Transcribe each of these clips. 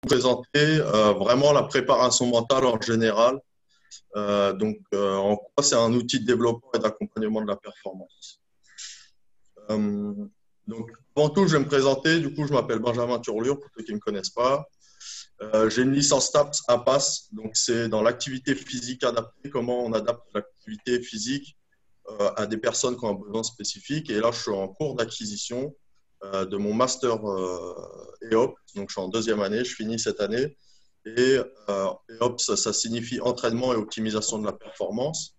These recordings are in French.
présenter vraiment la préparation mentale en général. En quoi c'est un outil de développement et d'accompagnement de la performance. Donc, avant tout, je vais me présenter. Du coup, je m'appelle Benjamin Turlure, pour ceux qui ne me connaissent pas. J'ai une licence TAPS APAS, donc c'est dans l'activité physique adaptée, comment on adapte l'activité physique à des personnes qui ont un besoin spécifique. Et là, je suis en cours d'acquisition de mon master EOPS, donc je suis en deuxième année, je finis cette année. Et EOPS, ça signifie entraînement et optimisation de la performance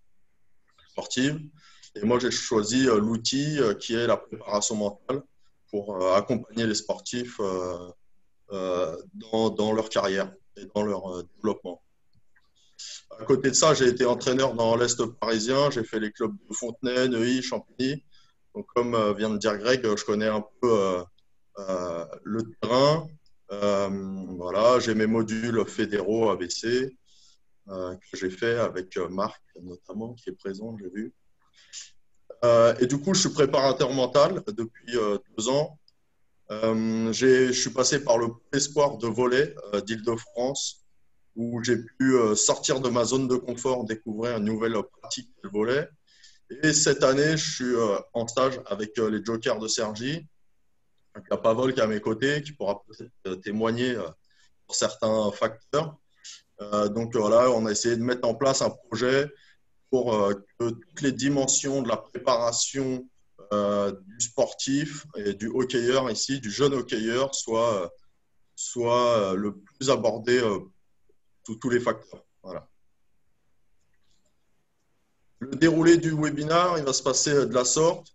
sportive. Et moi, j'ai choisi l'outil qui est la préparation mentale pour accompagner les sportifs dans leur carrière et dans leur développement. À côté de ça, j'ai été entraîneur dans l'Est parisien. J'ai fait les clubs de Fontenay, Neuilly, Champigny. Donc, comme vient de dire Greg, je connais un peu le terrain. Voilà, j'ai mes modules fédéraux ABC que j'ai fait avec Marc notamment, qui est présent, j'ai vu. Et du coup, je suis préparateur mental depuis 2 ans. Je suis passé par le espoir de volley d'Île-de-France, où j'ai pu sortir de ma zone de confort, découvrir une nouvelle pratique de volley. Et cette année, je suis en stage avec les Jokers de Cergy, avec la Pavol qui est à mes côtés, qui pourra peut-être témoigner pour certains facteurs. Donc voilà, on a essayé de mettre en place un projet pour que toutes les dimensions de la préparation du sportif et du hockeyeur ici, du jeune hockeyeur, soient le plus abordées tous les facteurs. Voilà. Le déroulé du webinaire, il va se passer de la sorte.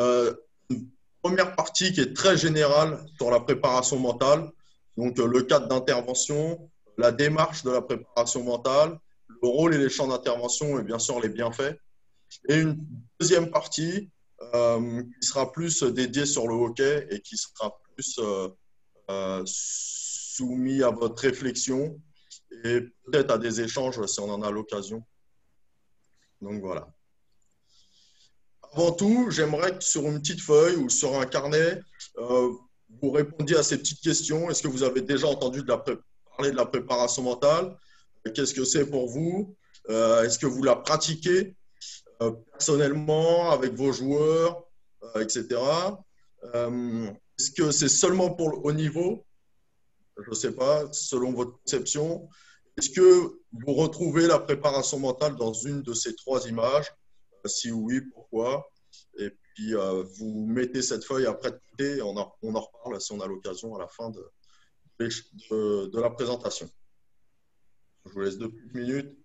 Une première partie qui est très générale sur la préparation mentale, donc le cadre d'intervention, la démarche de la préparation mentale, le rôle et les champs d'intervention et bien sûr les bienfaits. Et une deuxième partie qui sera plus dédiée sur le hockey et qui sera plus soumis à votre réflexion et peut-être à des échanges si on en a l'occasion. Donc voilà. Avant tout, j'aimerais que sur une petite feuille ou sur un carnet, vous répondiez à ces petites questions. Est-ce que vous avez déjà entendu parler de la préparation mentale? Qu'est-ce que c'est pour vous? Est-ce que vous la pratiquez personnellement avec vos joueurs, etc. Est-ce que c'est seulement pour le haut niveau? Je ne sais pas, selon votre conception. Est-ce que vous retrouvez la préparation mentale dans une de ces 3 images? Si oui, pourquoi? Et puis, vous mettez cette feuille après de côté et on en reparle si on a l'occasion à la fin de la présentation. Je vous laisse 2 petites minutes.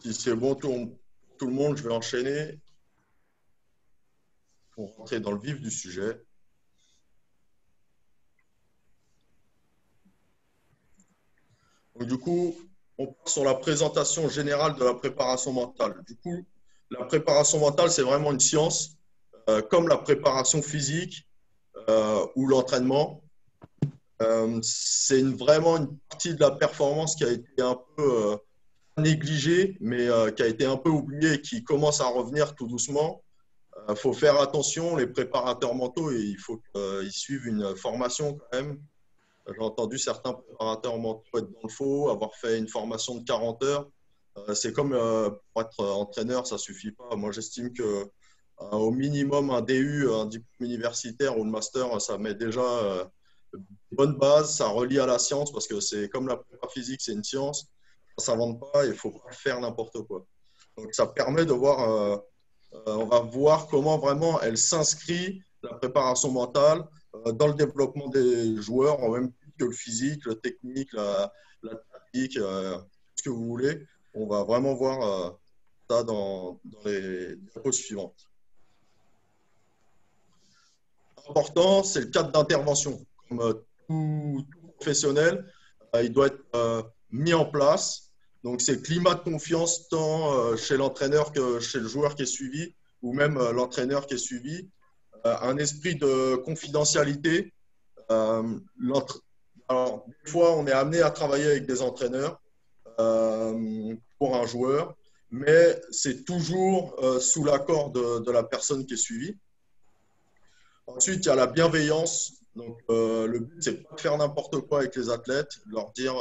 Si c'est bon tout le monde, je vais enchaîner pour rentrer dans le vif du sujet. Donc, du coup, on part sur la présentation générale de la préparation mentale. Du coup, la préparation mentale, c'est vraiment une science, comme la préparation physique ou l'entraînement. C'est vraiment une partie de la performance qui a été un peu négligée, mais qui a été un peu oubliée et qui commence à revenir tout doucement. Il faut faire attention, les préparateurs mentaux, et il faut qu'ils suivent une formation quand même. J'ai entendu certains préparateurs mentaux être dans le faux, avoir fait une formation de 40 heures. C'est comme pour être entraîneur, ça ne suffit pas. Moi, j'estime qu'au minimum, un DU, un diplôme universitaire ou le master, ça met déjà une bonne base, ça relie à la science parce que c'est comme la prépa physique, c'est une science. Ça ne s'invente pas, il ne faut pas faire n'importe quoi. Donc, ça permet de voir, on va voir comment vraiment elle s'inscrit, la préparation mentale, dans le développement des joueurs, en même temps que le physique, le technique, la tactique, ce que vous voulez. On va vraiment voir ça dans les diapos suivantes. Important, c'est le cadre d'intervention. Comme tout professionnel, il doit être mis en place. Donc, c'est le climat de confiance tant chez l'entraîneur que chez le joueur qui est suivi, ou même l'entraîneur qui est suivi. un esprit de confidentialité. Alors, des fois, on est amené à travailler avec des entraîneurs pour un joueur, mais c'est toujours sous l'accord de la personne qui est suivie. Ensuite, il y a la bienveillance. Donc, le but, c'est pas de faire n'importe quoi avec les athlètes, de leur dire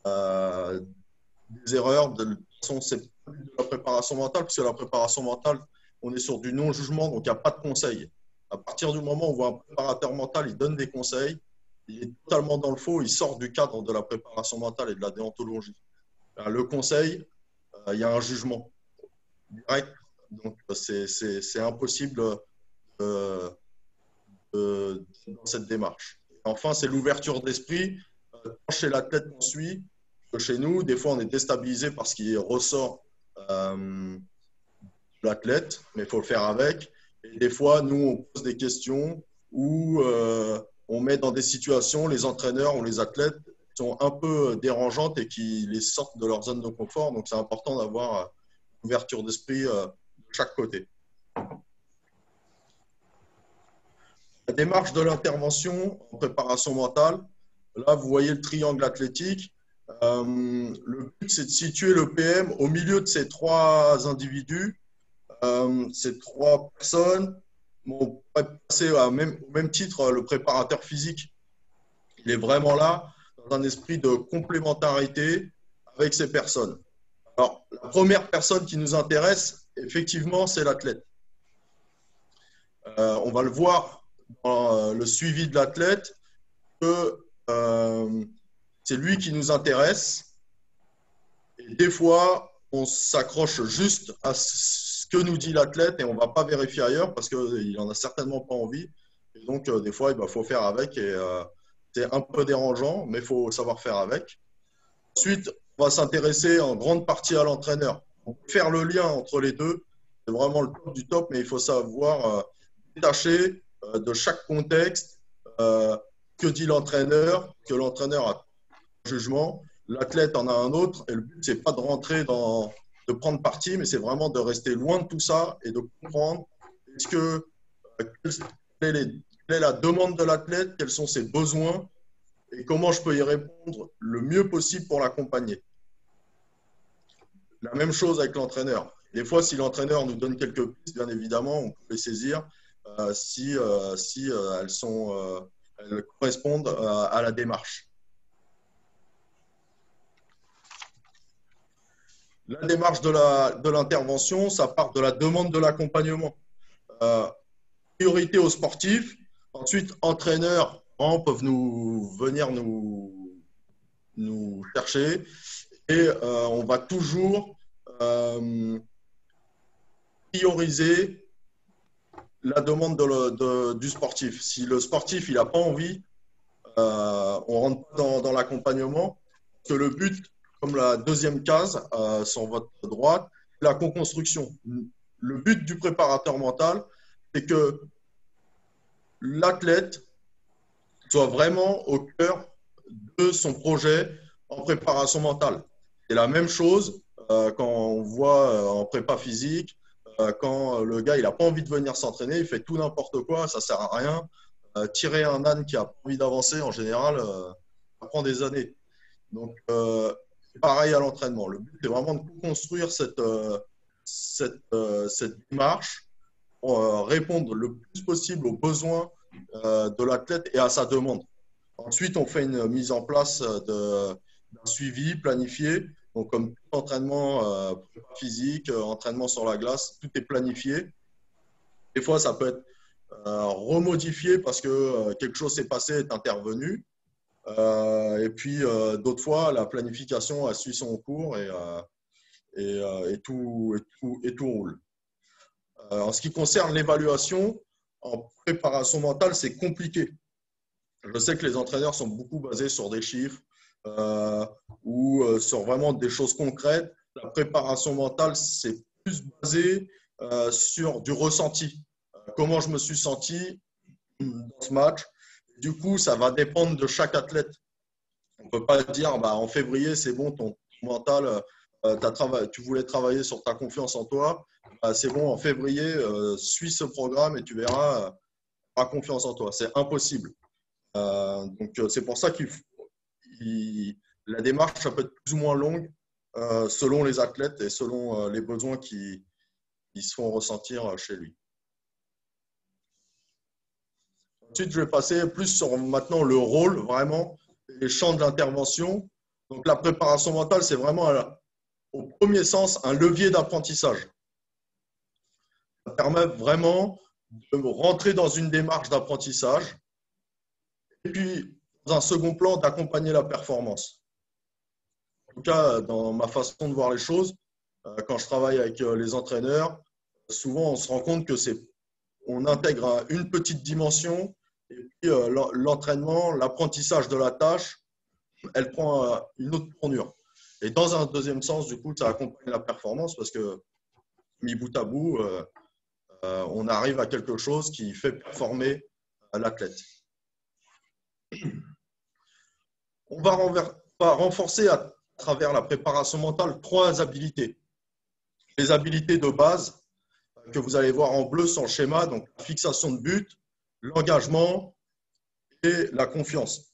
des erreurs. De toute façon, c'est pas de la préparation mentale, puisque la préparation mentale, on est sur du non-jugement, donc il n'y a pas de conseil. À partir du moment où on voit un préparateur mental, il donne des conseils, il est totalement dans le faux, il sort du cadre de la préparation mentale et de la déontologie. Le conseil, il y a un jugement direct, donc c'est impossible dans cette démarche. Enfin, c'est l'ouverture d'esprit. Chez l'athlète qu'on suit, chez nous, des fois, on est déstabilisé par ce qui ressort de l'athlète, mais il faut le faire avec. Et des fois, nous, on pose des questions où on met dans des situations les entraîneurs ou les athlètes qui sont un peu dérangeantes et qui les sortent de leur zone de confort. Donc, c'est important d'avoir une ouverture d'esprit de chaque côté. La démarche de l'intervention en préparation mentale, là, vous voyez le triangle athlétique. Le but, c'est de situer le PM au milieu de ces trois individus, ces trois personnes. Bon, on pourrait passer au même titre, le préparateur physique. Il est vraiment là dans un esprit de complémentarité avec ces personnes. Alors, la première personne qui nous intéresse, effectivement, c'est l'athlète. On va le voir dans le suivi de l'athlète que c'est lui qui nous intéresse. Et des fois, on s'accroche juste à ce que nous dit l'athlète et on ne va pas vérifier ailleurs parce qu'il n'en a certainement pas envie. Et donc, des fois, il faut faire avec. Et c'est un peu dérangeant, mais il faut savoir faire avec. Ensuite, on va s'intéresser en grande partie à l'entraîneur. Faire le lien entre les deux, c'est vraiment le top du top, mais il faut savoir détacher de chaque contexte que dit l'entraîneur, que l'entraîneur a un jugement, l'athlète en a un autre, et le but, c'est pas de rentrer de prendre parti, mais c'est vraiment de rester loin de tout ça et de comprendre quelle est la demande de l'athlète, quels sont ses besoins et comment je peux y répondre le mieux possible pour l'accompagner. La même chose avec l'entraîneur. Des fois, si l'entraîneur nous donne quelques pistes, bien évidemment, on peut les saisir si elles correspondent à la démarche. La démarche de l'intervention, ça part de la demande de l'accompagnement. Priorité aux sportifs. Ensuite, entraîneurs peuvent venir nous chercher et on va toujours prioriser la demande du sportif. Si le sportif n'a pas envie, on rentre pas dans l'accompagnement. Que le but, comme la deuxième case sur votre droite, la co-construction. Le but du préparateur mental, c'est que l'athlète soit vraiment au cœur de son projet en préparation mentale. C'est la même chose quand on voit en prépa physique, quand le gars il n'a pas envie de venir s'entraîner, il fait tout n'importe quoi, ça ne sert à rien. Tirer un âne qui a pas envie d'avancer, en général, ça prend des années. Donc, pareil à l'entraînement. Le but est vraiment de construire cette démarche pour répondre le plus possible aux besoins de l'athlète et à sa demande. Ensuite, on fait une mise en place d'un suivi planifié. Donc, comme tout entraînement physique, entraînement sur la glace, tout est planifié. Des fois, ça peut être remodifié parce que quelque chose s'est passé, est intervenu. Et puis, d'autres fois, la planification a suit son cours et tout roule. En ce qui concerne l'évaluation, en préparation mentale, c'est compliqué. Je sais que les entraîneurs sont beaucoup basés sur des chiffres ou sur vraiment des choses concrètes. La préparation mentale, c'est plus basé sur du ressenti. Comment je me suis senti dans ce match. Du coup, ça va dépendre de chaque athlète. On ne peut pas dire en février, c'est bon, ton mental, tu voulais travailler sur ta confiance en toi. bah, c'est bon, en février, suis ce programme et tu verras, aura confiance en toi. C'est impossible. Donc, c'est pour ça la démarche, ça peut être plus ou moins longue selon les athlètes et selon les besoins qui se font ressentir chez lui. Ensuite, je vais passer plus sur maintenant le rôle, vraiment, les champs de l'intervention. Donc, la préparation mentale, c'est vraiment, au premier sens, un levier d'apprentissage. Ça permet vraiment de rentrer dans une démarche d'apprentissage et puis, dans un second plan, d'accompagner la performance. En tout cas, dans ma façon de voir les choses, quand je travaille avec les entraîneurs, souvent on se rend compte que on intègre une petite dimension et puis l'entraînement, l'apprentissage de la tâche, elle prend une autre tournure. Et dans un deuxième sens, du coup, ça accompagne la performance parce que, mis bout à bout, on arrive à quelque chose qui fait performer l'athlète. On va renforcer à travers la préparation mentale 3 habilités. Les habilités de base que vous allez voir en bleu sur le schéma, donc la fixation de but, l'engagement et la confiance.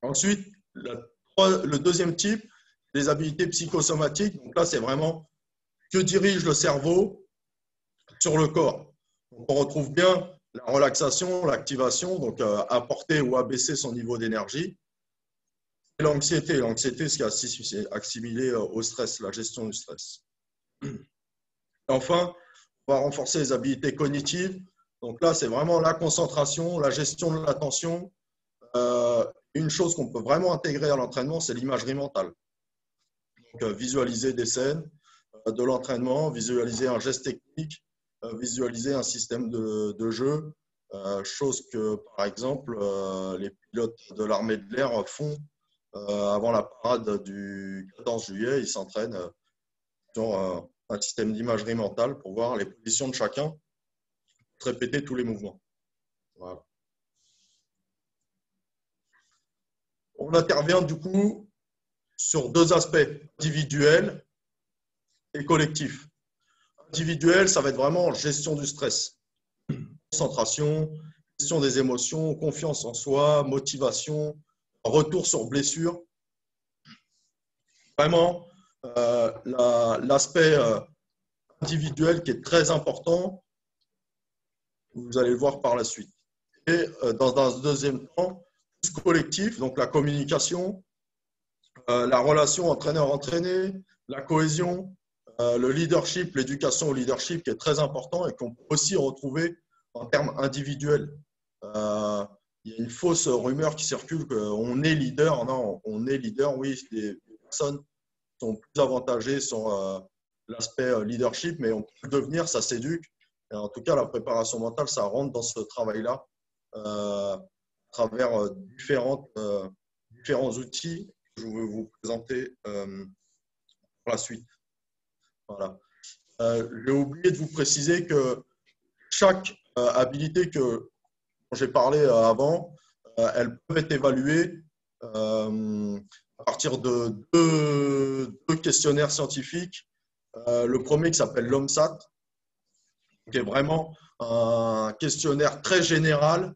Ensuite, le deuxième type, les habilités psychosomatiques. Donc là, c'est vraiment que dirige le cerveau sur le corps. Donc, on retrouve bien la relaxation, l'activation, donc apporter ou abaisser son niveau d'énergie. Et l'anxiété. L'anxiété, c'est assimilé au stress, la gestion du stress. Et enfin, on va renforcer les habilités cognitives. Donc là, c'est vraiment la concentration, la gestion de l'attention. Une chose qu'on peut vraiment intégrer à l'entraînement, c'est l'imagerie mentale. Donc, visualiser des scènes de l'entraînement, visualiser un geste technique, visualiser un système de jeu, chose que, par exemple, les pilotes de l'armée de l'air font avant la parade du 14 juillet. Ils s'entraînent sur un système d'imagerie mentale pour voir les positions de chacun, répéter tous les mouvements. Voilà. On intervient du coup sur 2 aspects, individuels et collectifs. Individuel, ça va être vraiment gestion du stress, concentration, gestion des émotions, confiance en soi, motivation, retour sur blessure. Vraiment, l'aspect individuel qui est très important, vous allez le voir par la suite. Et dans un deuxième temps, plus collectif, donc la communication, la relation entraîneur-entraîné, la cohésion, le leadership, l'éducation au leadership qui est très important et qu'on peut aussi retrouver en termes individuels. Il y a une fausse rumeur qui circule qu'on est leader. Non, on est leader, oui, les personnes sont plus avantagées sur l'aspect leadership, mais on peut le devenir, ça s'éduque. Et en tout cas, la préparation mentale, ça rentre dans ce travail-là à travers différents outils que je vais vous présenter pour la suite. Voilà. J'ai oublié de vous préciser que chaque habilité dont j'ai parlé avant, elles peuvent être évaluées à partir de deux questionnaires scientifiques. Le premier qui s'appelle l'OMSAT, qui est vraiment un questionnaire très général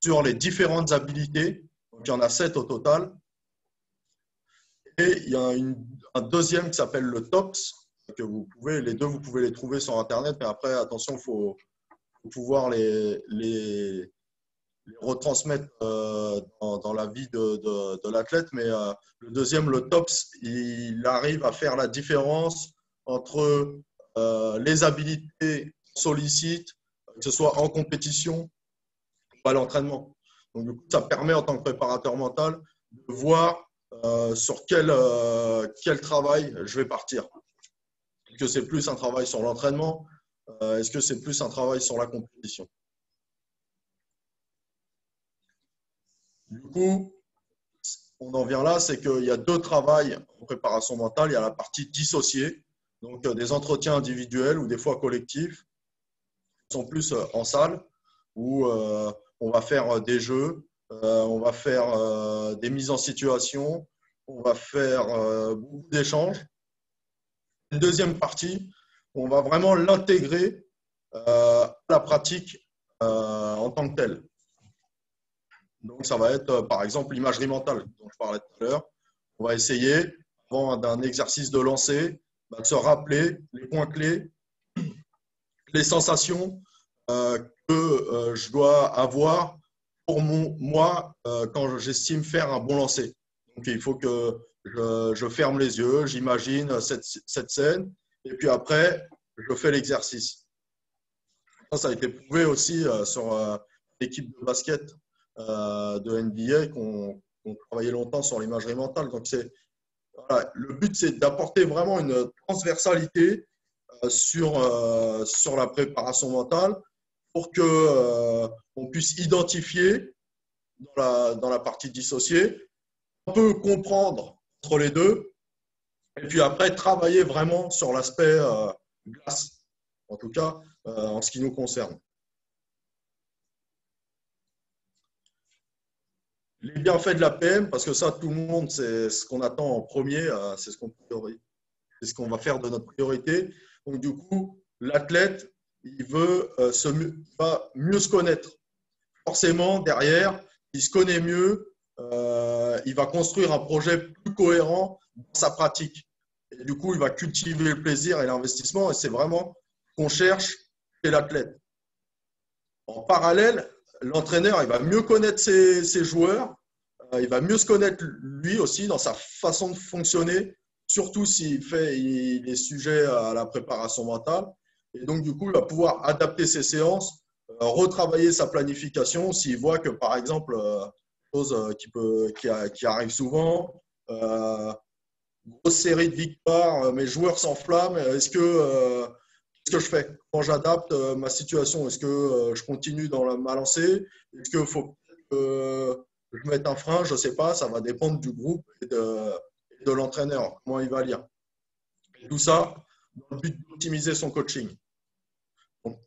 sur les différentes habilités. Donc, il y en a 7 au total. Et il y a un deuxième qui s'appelle le TOPS, que les deux, vous pouvez les trouver sur Internet, mais après, attention, il faut pouvoir les retransmettre dans la vie de l'athlète. Mais le deuxième, le TOPS, il arrive à faire la différence entre les habilités sollicites, que ce soit en compétition ou à l'entraînement. Donc, du coup, ça permet en tant que préparateur mental de voir sur quel travail je vais partir. Est-ce que c'est plus un travail sur l'entraînement? Est-ce que c'est plus un travail sur la compétition? Du coup, on en vient là, c'est qu'il y a 2 travails en préparation mentale. Il y a la partie dissociée, donc des entretiens individuels ou des fois collectifs, qui sont plus en salle, où on va faire des jeux, on va faire des mises en situation, on va faire beaucoup d'échanges. une deuxième partie où on va vraiment l'intégrer à la pratique en tant que telle. Donc, ça va être, par exemple, l'imagerie mentale dont je parlais tout à l'heure. On va essayer, avant d'un exercice de lancer, de se rappeler les points clés, les sensations que je dois avoir pour moi quand j'estime faire un bon lancer. Donc, il faut que je ferme les yeux, j'imagine cette scène, et puis après, je fais l'exercice. Ça a été prouvé aussi sur l'équipe de basket de NBA qu'on travaillait longtemps sur l'imagerie mentale. Donc, voilà, le but, c'est d'apporter vraiment une transversalité sur la préparation mentale pour que on puisse identifier dans la partie dissociée, un peu comprendre entre les deux, et puis après travailler vraiment sur l'aspect glace, en tout cas en ce qui nous concerne. Les bienfaits de la PM, parce que ça, tout le monde, c'est ce qu'on attend en premier, c'est ce qu'on va faire de notre priorité. Donc, du coup, l'athlète, il va mieux se connaître. Forcément, derrière, il se connaît mieux, il va construire un projet plus cohérent dans sa pratique. Et du coup, il va cultiver le plaisir et l'investissement, et c'est vraiment ce qu'on cherche chez l'athlète. En parallèle, l'entraîneur, il va mieux connaître ses joueurs, il va mieux se connaître lui aussi dans sa façon de fonctionner, surtout il est sujet à la préparation mentale. Et donc, du coup, il va pouvoir adapter ses séances, retravailler sa planification s'il voit que, par exemple, chose qui arrive souvent, grosse série de victoires, mes joueurs s'enflamment, qu'est-ce que je fais? Comment j'adapte ma situation? Est-ce que je continue dans ma lancée? Est-ce qu'il faut que je mette un frein? Je ne sais pas, ça va dépendre du groupe et de l'entraîneur, comment il va lire. Et tout ça dans le but d'optimiser son coaching. Donc,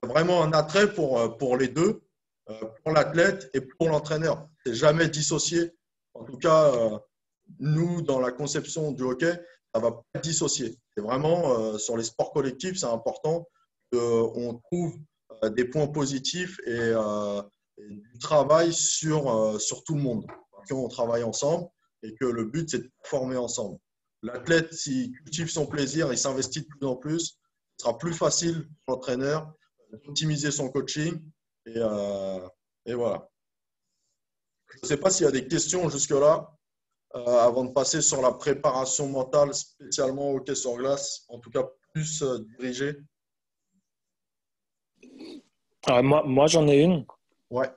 vraiment un attrait pour les deux, pour l'athlète et pour l'entraîneur. C'est jamais dissocié. En tout cas, nous, dans la conception du hockey, ça ne va pas être dissocié. C'est vraiment sur les sports collectifs, c'est important qu'on trouve des points positifs et du travail sur tout le monde. Qu'on travaille ensemble et que le but, c'est de former ensemble. L'athlète, s'il cultive son plaisir, il s'investit de plus en plus, ce sera plus facile pour l'entraîneur d'optimiser son coaching. Et voilà. Je ne sais pas s'il y a des questions jusque-là. Avant de passer sur la préparation mentale, spécialement au hockey sur glace, en tout cas plus dirigée. Alors, moi j'en ai une. Ouais.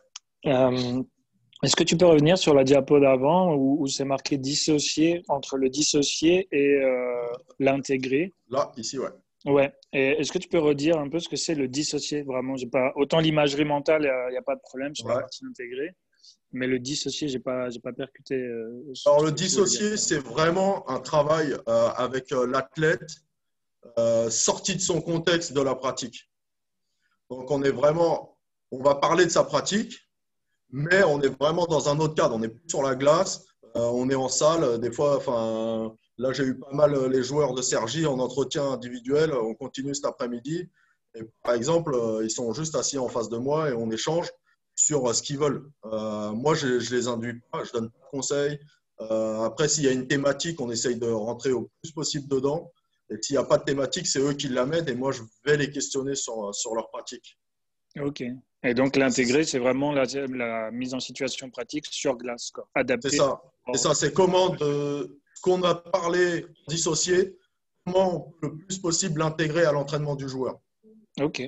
Est-ce que tu peux revenir sur la diapo d'avant où c'est marqué dissocier entre le dissocié et l'intégré? Là, ici, ouais. Ouais. Et est-ce que tu peux redire un peu ce que c'est le dissocié? Vraiment, j'ai pas autant l'imagerie mentale, il n'y a pas de problème sur la Ouais. partie intégrée, mais le dissocié, j'ai pas percuté. Alors, Ce le que tu voulais dire. dissocié, c'est vraiment un travail avec l'athlète sorti de son contexte de la pratique. Donc, on va parler de sa pratique, mais on est vraiment dans un autre cadre. On est plus sur la glace, on est en salle. Des fois, enfin, là, j'ai eu pas mal les joueurs de Cergy en entretien individuel. On continue cet après-midi. Et par exemple, ils sont juste assis en face de moi et on échange sur ce qu'ils veulent. Moi, je les induis pas, je donne pas de conseils. Après, s'il y a une thématique, on essaye de rentrer au plus possible dedans. Et s'il n'y a pas de thématique, c'est eux qui l'amènent et moi, je vais les questionner sur leur pratique. Ok. Et donc l'intégré, c'est vraiment la mise en situation pratique sur glace, quoi, C'est adaptée. ça. C'est ça. C'est comment de ce qu'on a parlé dissocié, comment on peut le plus possible l'intégrer à l'entraînement du joueur. Ok.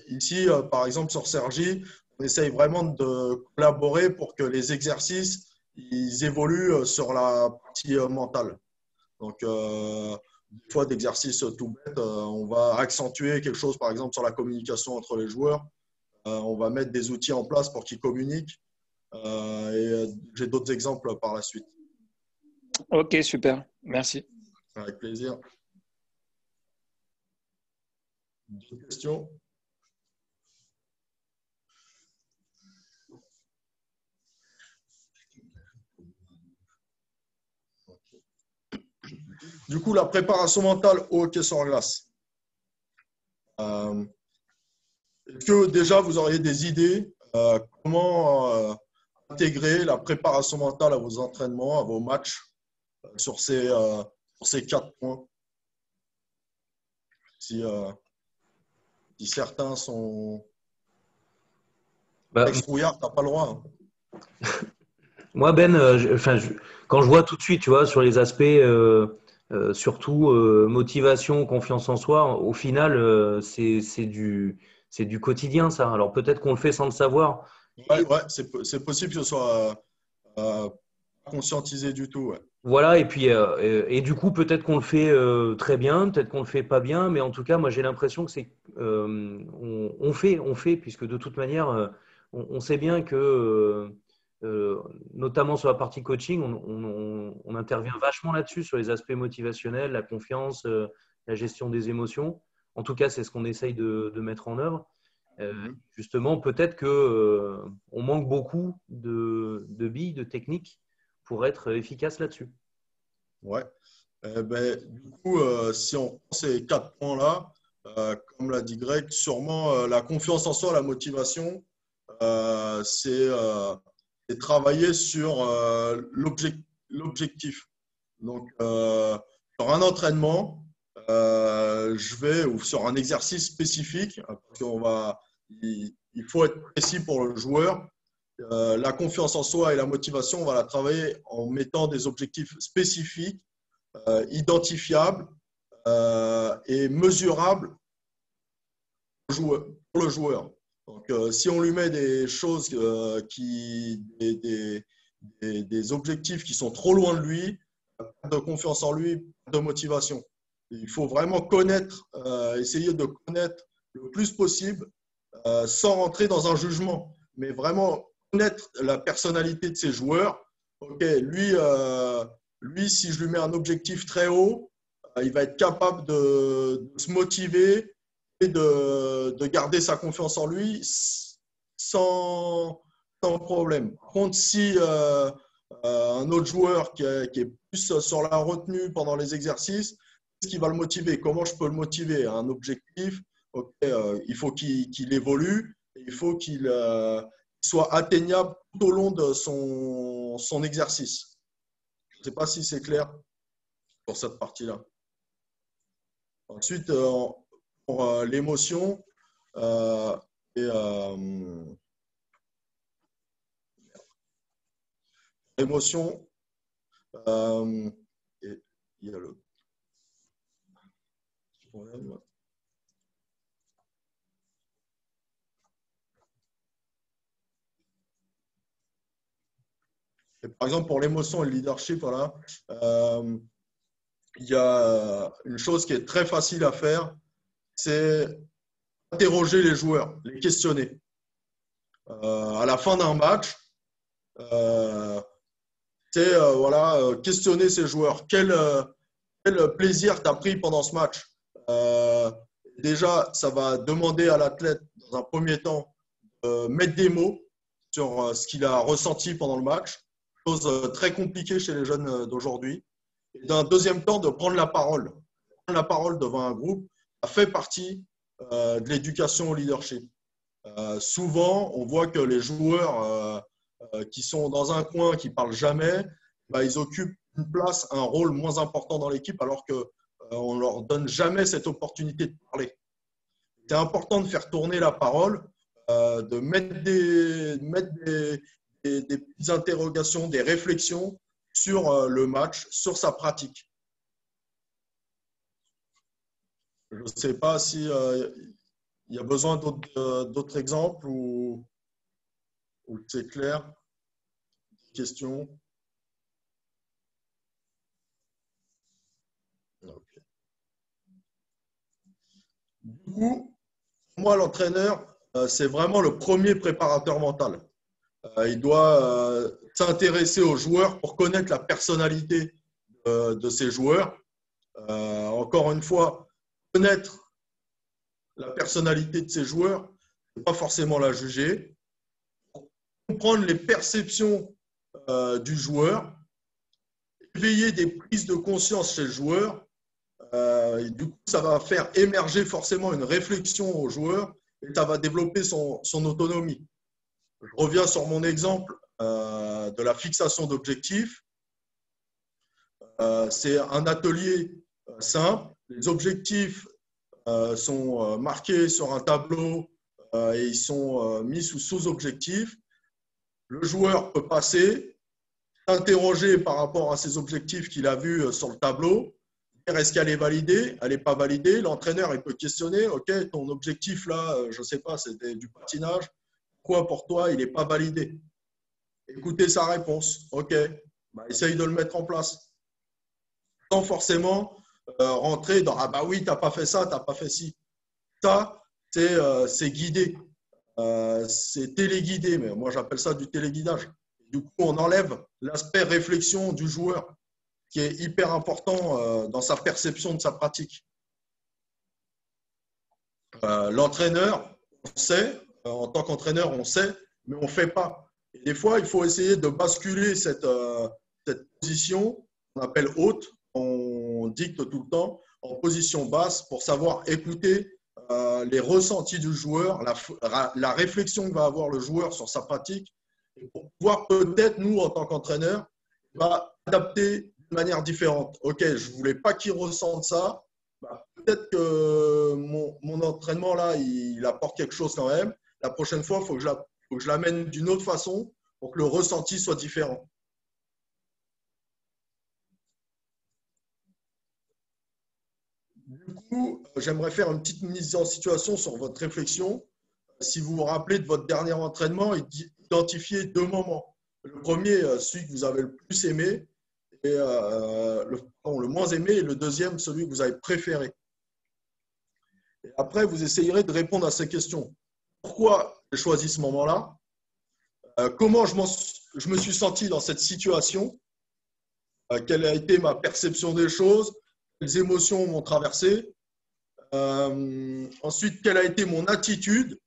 Ici, par exemple, sur Sergi, on essaye vraiment de collaborer pour que les exercices ils évoluent sur la partie mentale. Donc, des fois, d'exercices tout bêtes, on va accentuer quelque chose, par exemple, sur la communication entre les joueurs. On va mettre des outils en place pour qu'ils communiquent. J'ai d'autres exemples par la suite. Ok, super. Merci. Avec plaisir. D'autres questions? Du coup, la préparation mentale au hockey sur glace. Est-ce que déjà, vous auriez des idées comment intégrer la préparation mentale à vos entraînements, à vos matchs, sur ces 4 points? Si certains sont Bah, ex-trouillards, tu n'as pas le droit. moi, Ben, quand je vois tout de suite, tu vois, sur les aspects, surtout motivation, confiance en soi, au final, c'est du quotidien, ça. Alors peut-être qu'on le fait sans le savoir. Ouais, ouais, c'est possible que ce soit conscientisé du tout. Ouais. Voilà, et puis et du coup, peut-être qu'on le fait très bien, peut-être qu'on le fait pas bien, mais en tout cas, moi j'ai l'impression que c'est on fait, puisque de toute manière, on sait bien que notamment sur la partie coaching, on intervient vachement là-dessus, sur les aspects motivationnels, la confiance, la gestion des émotions. En tout cas, c'est ce qu'on essaye de mettre en œuvre. Justement, peut-être que on manque beaucoup de billes, de techniques pour être efficace là-dessus. Ouais. Du coup, si on prend ces 4 points-là, comme l'a dit Greg, sûrement la confiance en soi, la motivation, c'est travailler sur l'objectif. Donc, sur un entraînement, ou sur un exercice spécifique, parce il faut être précis pour le joueur. La confiance en soi et la motivation, on va la travailler en mettant des objectifs spécifiques, identifiables et mesurables pour le joueur. Donc, si on lui met des choses, des objectifs qui sont trop loin de lui, pas de confiance en lui, pas de motivation. Il faut vraiment essayer de connaître le plus possible sans rentrer dans un jugement, mais vraiment connaître la personnalité de ses joueurs. Ok, lui, si je lui mets un objectif très haut, il va être capable de se motiver et de garder sa confiance en lui sans problème. Par contre, si un autre joueur qui est plus sur la retenue pendant les exercices, qu'est-ce qui va le motiver? Comment je peux le motiver? Un objectif, il faut qu'il évolue, il faut qu'il soit atteignable tout au long de son exercice. Je ne sais pas si c'est clair pour cette partie-là. Ensuite, pour l'émotion l'émotion, et il y a le problème. Et par exemple, pour l'émotion et le leadership, voilà, il y a une chose qui est très facile à faire, c'est interroger les joueurs, les questionner. À la fin d'un match, c'est questionner ces joueurs. Quel plaisir tu as pris pendant ce match? Déjà, ça va demander à l'athlète, dans un premier temps, de mettre des mots sur ce qu'il a ressenti pendant le match. Chose très compliquée chez les jeunes d'aujourd'hui. Et dans un deuxième temps, de prendre la parole. Prendre la parole devant un groupe, ça fait partie de l'éducation au leadership. Souvent, on voit que les joueurs qui sont dans un coin, qui ne parlent jamais, ils occupent une place, un rôle moins important dans l'équipe, alors qu'on ne leur donne jamais cette opportunité de parler. C'est important de faire tourner la parole, de mettre des petites interrogations, des réflexions sur le match, sur sa pratique. Je ne sais pas si il y a besoin d'autres exemples ou c'est clair. Questions? Okay. Du coup, pour moi, l'entraîneur, c'est vraiment le premier préparateur mental. Il doit s'intéresser aux joueurs pour connaître la personnalité de ces joueurs. Encore une fois, connaître la personnalité de ces joueurs, ne pas forcément la juger. Comprendre les perceptions du joueur éveiller des prises de conscience chez le joueur. Et du coup, ça va faire émerger forcément une réflexion au joueur et ça va développer son autonomie. Je reviens sur mon exemple de la fixation d'objectifs. C'est un atelier simple. Les objectifs sont marqués sur un tableau et ils sont mis sous sous-objectifs. Le joueur peut passer, s'interroger par rapport à ces objectifs qu'il a vus sur le tableau. Est-ce qu'elle est validée? Elle n'est pas validée. L'entraîneur il peut questionner. OK, ton objectif là, je ne sais pas, c'était du patinage. Quoi pour toi, il n'est pas validé? Écoutez sa réponse. OK, bah, essaye de le mettre en place. Sans forcément rentrer dans ah bah oui, tu n'as pas fait ça, tu n'as pas fait ci. Ça, c'est guidé. C'est téléguidé, mais moi j'appelle ça du téléguidage. Du coup, on enlève l'aspect réflexion du joueur qui est hyper important dans sa perception de sa pratique. L'entraîneur, on sait, en tant qu'entraîneur, on sait, mais on ne fait pas. Et des fois, il faut essayer de basculer cette position qu'on appelle haute, on dicte tout le temps, en position basse pour savoir écouter les ressentis du joueur, la réflexion que va avoir le joueur sur sa pratique, et pour pouvoir peut-être, nous, en tant qu'entraîneur, adapter de manière différente. OK, je ne voulais pas qu'il ressente ça. Bah, peut-être que mon entraînement, là, il apporte quelque chose quand même. La prochaine fois, il faut que je l'amène d'une autre façon pour que le ressenti soit différent. Du coup, j'aimerais faire une petite mise en situation sur votre réflexion. Si vous vous rappelez de votre dernier entraînement, identifiez deux moments. Le premier, celui que vous avez le plus aimé, et le moins aimé, et le deuxième, celui que vous avez préféré. Et après, vous essayerez de répondre à ces questions. Pourquoi j'ai choisi ce moment-là? Comment je me suis senti dans cette situation? Quelle a été ma perception des choses? Quelles émotions m'ont traversé? Ensuite, quelle a été mon attitude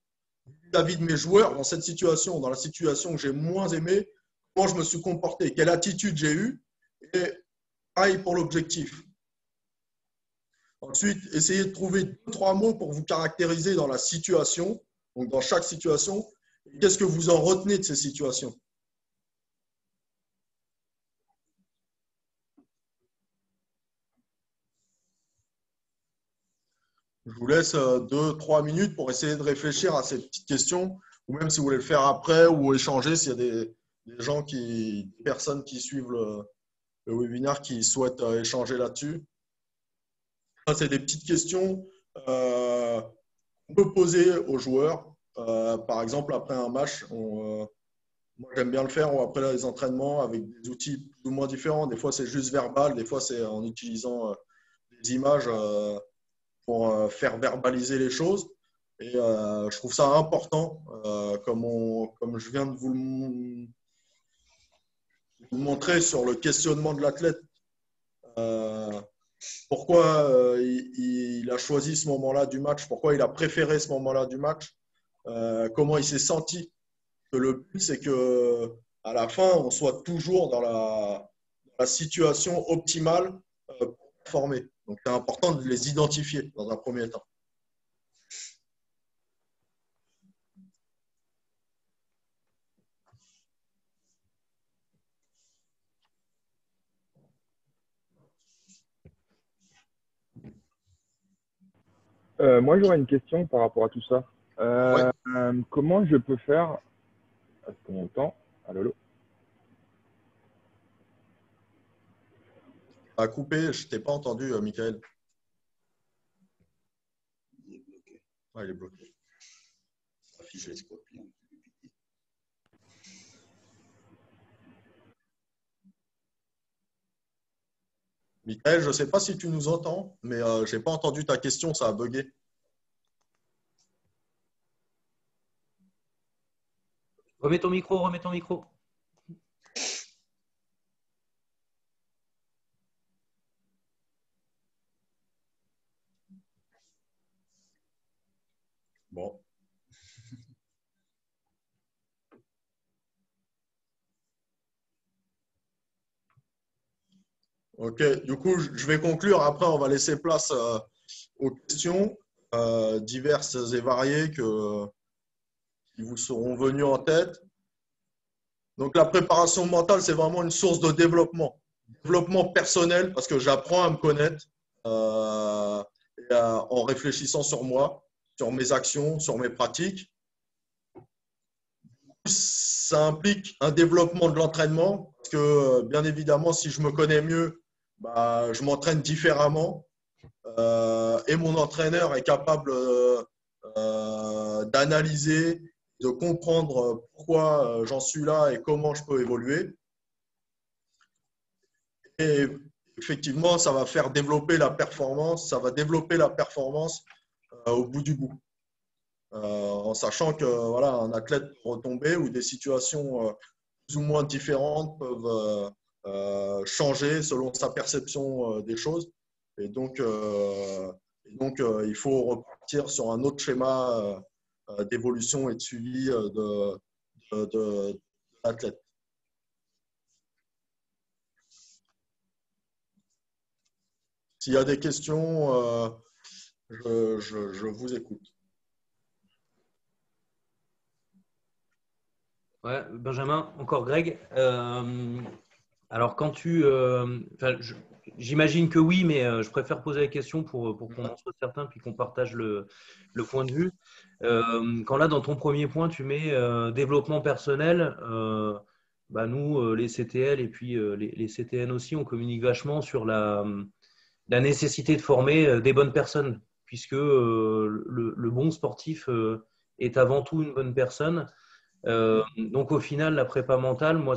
vis-à-vis de mes joueurs dans cette situation, dans la situation que j'ai moins aimée? Comment je me suis comporté? Quelle attitude j'ai eue? Et pareil pour l'objectif. Ensuite, essayez de trouver 2-3 mots pour vous caractériser dans la situation, donc dans chaque situation. Qu'est-ce que vous en retenez de ces situations? Je vous laisse 2-3 minutes pour essayer de réfléchir à ces petites questions, ou même si vous voulez le faire après ou échanger s'il y a des des personnes qui suivent le webinaire qui souhaitent échanger là-dessus. Ça, c'est des petites questions qu'on peut poser aux joueurs. Par exemple, après un match, moi j'aime bien le faire, ou après les entraînements avec des outils plus ou moins différents. Des fois, c'est juste verbal, des fois, c'est en utilisant des images pour faire verbaliser les choses. Et je trouve ça important, comme je viens de vous le montrer sur le questionnement de l'athlète. Pourquoi il a choisi ce moment-là du match, pourquoi il a préféré ce moment-là du match, comment il s'est senti. Que le but, c'est qu'à la fin, on soit toujours dans la situation optimale pour performer. Donc, c'est important de les identifier dans un premier temps. Moi, j'aurais une question par rapport à tout ça. Ouais. Comment je peux faire… Est-ce qu'on m'entend? Allô, allô? Ça a coupé, je ne t'ai pas entendu, Michael. Il est bloqué. Ah, il est bloqué. Affiché. Michael, je ne sais pas si tu nous entends, mais je n'ai pas entendu ta question, ça a bugué. Remets ton micro, remets ton micro. Bon. Ok, du coup, je vais conclure. Après, on va laisser place aux questions diverses et variées qui vous seront venues en tête. Donc, la préparation mentale, c'est vraiment une source de développement. Développement personnel, parce que j'apprends à me connaître en réfléchissant sur moi, sur mes actions, sur mes pratiques. Ça implique un développement de l'entraînement, parce que bien évidemment, si je me connais mieux, bah, je m'entraîne différemment. Et mon entraîneur est capable d'analyser, de comprendre pourquoi j'en suis là et comment je peux évoluer. Et effectivement, ça va faire développer la performance, ça va développer la performance au bout du bout. En sachant que voilà, un athlète peut retomber ou des situations plus ou moins différentes peuvent changer selon sa perception des choses. Et donc, il faut repartir sur un autre schéma d'évolution et de suivi de l'athlète. S'il y a des questions, je vous écoute. Ouais, Benjamin, encore Greg. Alors, quand j'imagine que oui, mais je préfère poser la question pour qu'on en soit certain, puis qu'on partage le point de vue. Quand là, dans ton premier point, tu mets développement personnel, bah nous, les CTL et puis les CTN aussi, on communique vachement sur la nécessité de former des bonnes personnes, puisque le bon sportif est avant tout une bonne personne. Donc au final, la prépa mentale, moi,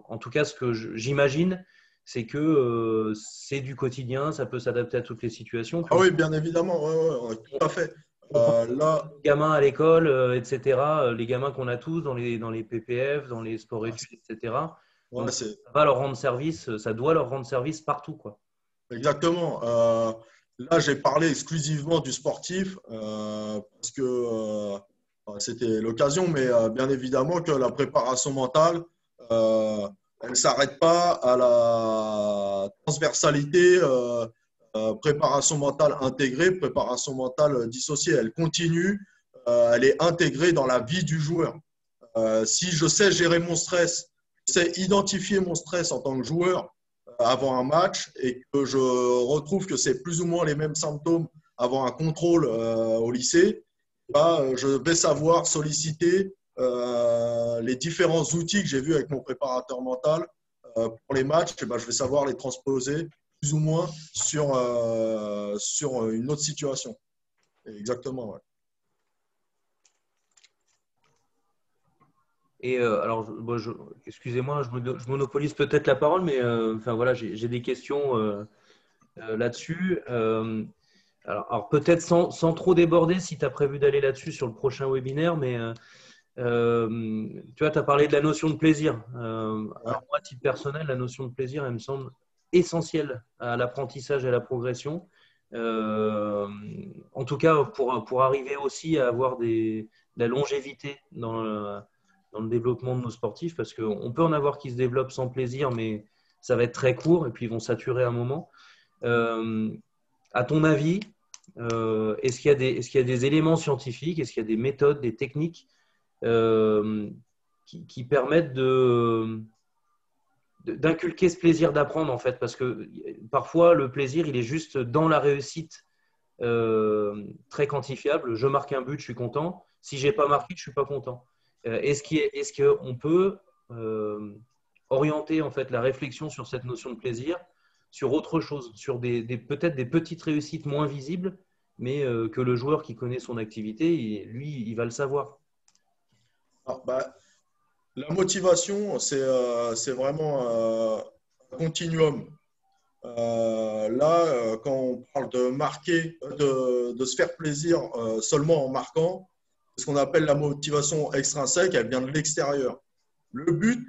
en tout cas, ce que j'imagine, c'est que c'est du quotidien, ça peut s'adapter à toutes les situations. Ah oui, bien évidemment, ouais, tout à fait. Là, Les gamins à l'école, etc., les gamins qu'on a tous dans les PPF, dans les sports études, etc. ouais, Donc, ça va leur rendre service, ça doit leur rendre service partout, quoi. Exactement. Là, j'ai parlé exclusivement du sportif parce que c'était l'occasion, mais bien évidemment que la préparation mentale, elle ne s'arrête pas à la transversalité, préparation mentale intégrée, préparation mentale dissociée. Elle continue, elle est intégrée dans la vie du joueur. Si je sais gérer mon stress, je sais identifier mon stress en tant que joueur avant un match et que je retrouve que c'est plus ou moins les mêmes symptômes avant un contrôle au lycée, bah, je vais savoir solliciter les différents outils que j'ai vus avec mon préparateur mental pour les matchs. Et bah, je vais savoir les transposer plus ou moins sur une autre situation. Exactement, ouais. Et alors, excusez-moi, je monopolise peut-être la parole, mais enfin voilà, j'ai des questions là-dessus. Alors peut-être sans trop déborder, si tu as prévu d'aller là-dessus sur le prochain webinaire, mais tu vois, tu as parlé de la notion de plaisir. Alors moi, à titre personnel, la notion de plaisir, elle me semble essentielle à l'apprentissage et à la progression. En tout cas, pour arriver aussi à avoir de la longévité dans le développement de nos sportifs, parce qu'on peut en avoir qui se développent sans plaisir, mais ça va être très court et puis ils vont saturer à un moment. À ton avis, est-ce qu'il y a des éléments scientifiques, est-ce qu'il y a des méthodes, des techniques qui permettent d'inculquer ce plaisir d'apprendre, en fait? Parce que parfois, le plaisir, il est juste dans la réussite très quantifiable. Je marque un but, je suis content. Si je n'ai pas marqué, je ne suis pas content. Est-ce qu'on peut orienter en fait, la réflexion sur cette notion de plaisir sur autre chose, sur peut-être des petites réussites moins visibles, mais que le joueur qui connaît son activité, lui, il va le savoir. Alors, bah, la motivation, c'est vraiment un continuum. Là, quand on parle de marquer, de se faire plaisir seulement en marquant, c'est ce qu'on appelle la motivation extrinsèque, elle vient de l'extérieur. Le but,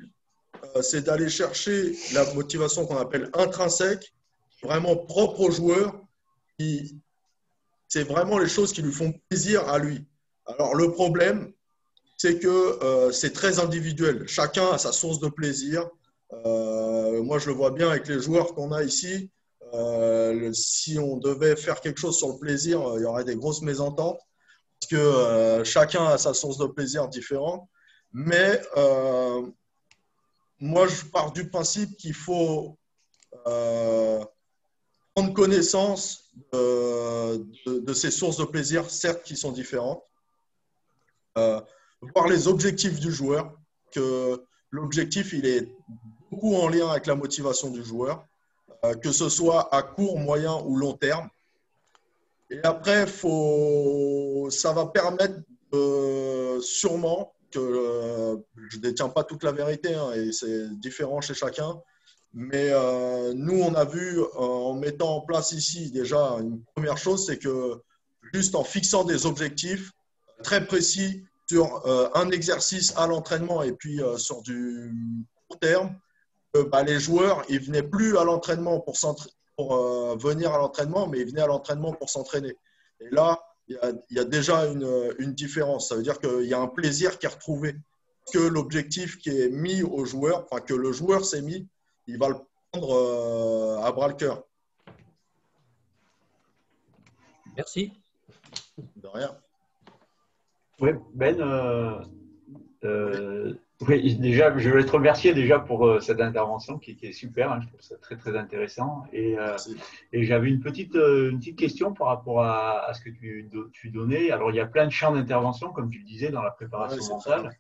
c'est d'aller chercher la motivation qu'on appelle intrinsèque, vraiment propre au joueur, c'est vraiment les choses qui lui font plaisir à lui. Alors, le problème, c'est que c'est très individuel. Chacun a sa source de plaisir. Moi, je le vois bien avec les joueurs qu'on a ici. Si on devait faire quelque chose sur le plaisir, il y aurait des grosses mésententes parce que chacun a sa source de plaisir différente. Mais moi, je pars du principe qu'il faut prendre connaissance de ces sources de plaisir, certes qui sont différentes, voir les objectifs du joueur, que l'objectif, il est beaucoup en lien avec la motivation du joueur, que ce soit à court, moyen ou long terme. Et après, ça va permettre sûrement que je ne détiens pas toute la vérité hein, et c'est différent chez chacun. Mais nous, on a vu en mettant en place ici déjà une première chose, c'est que juste en fixant des objectifs très précis sur un exercice à l'entraînement et puis sur du court terme, les joueurs, ils ne venaient plus à l'entraînement pour venir à l'entraînement, mais ils venaient à l'entraînement pour s'entraîner. Et là, il y a déjà une différence. Ça veut dire qu'il y a un plaisir qui est retrouvé. Que l'objectif qui est mis au joueur, enfin que le joueur s'est mis, il va le prendre à bras le cœur. Merci. De rien. Oui, Ben, oui, déjà, je voulais te remercier déjà pour cette intervention qui est super. Hein, je trouve ça très, très intéressant. Et j'avais une petite question par rapport à ce que tu donnais. Alors, il y a plein de champs d'intervention, comme tu le disais, dans la préparation mentale.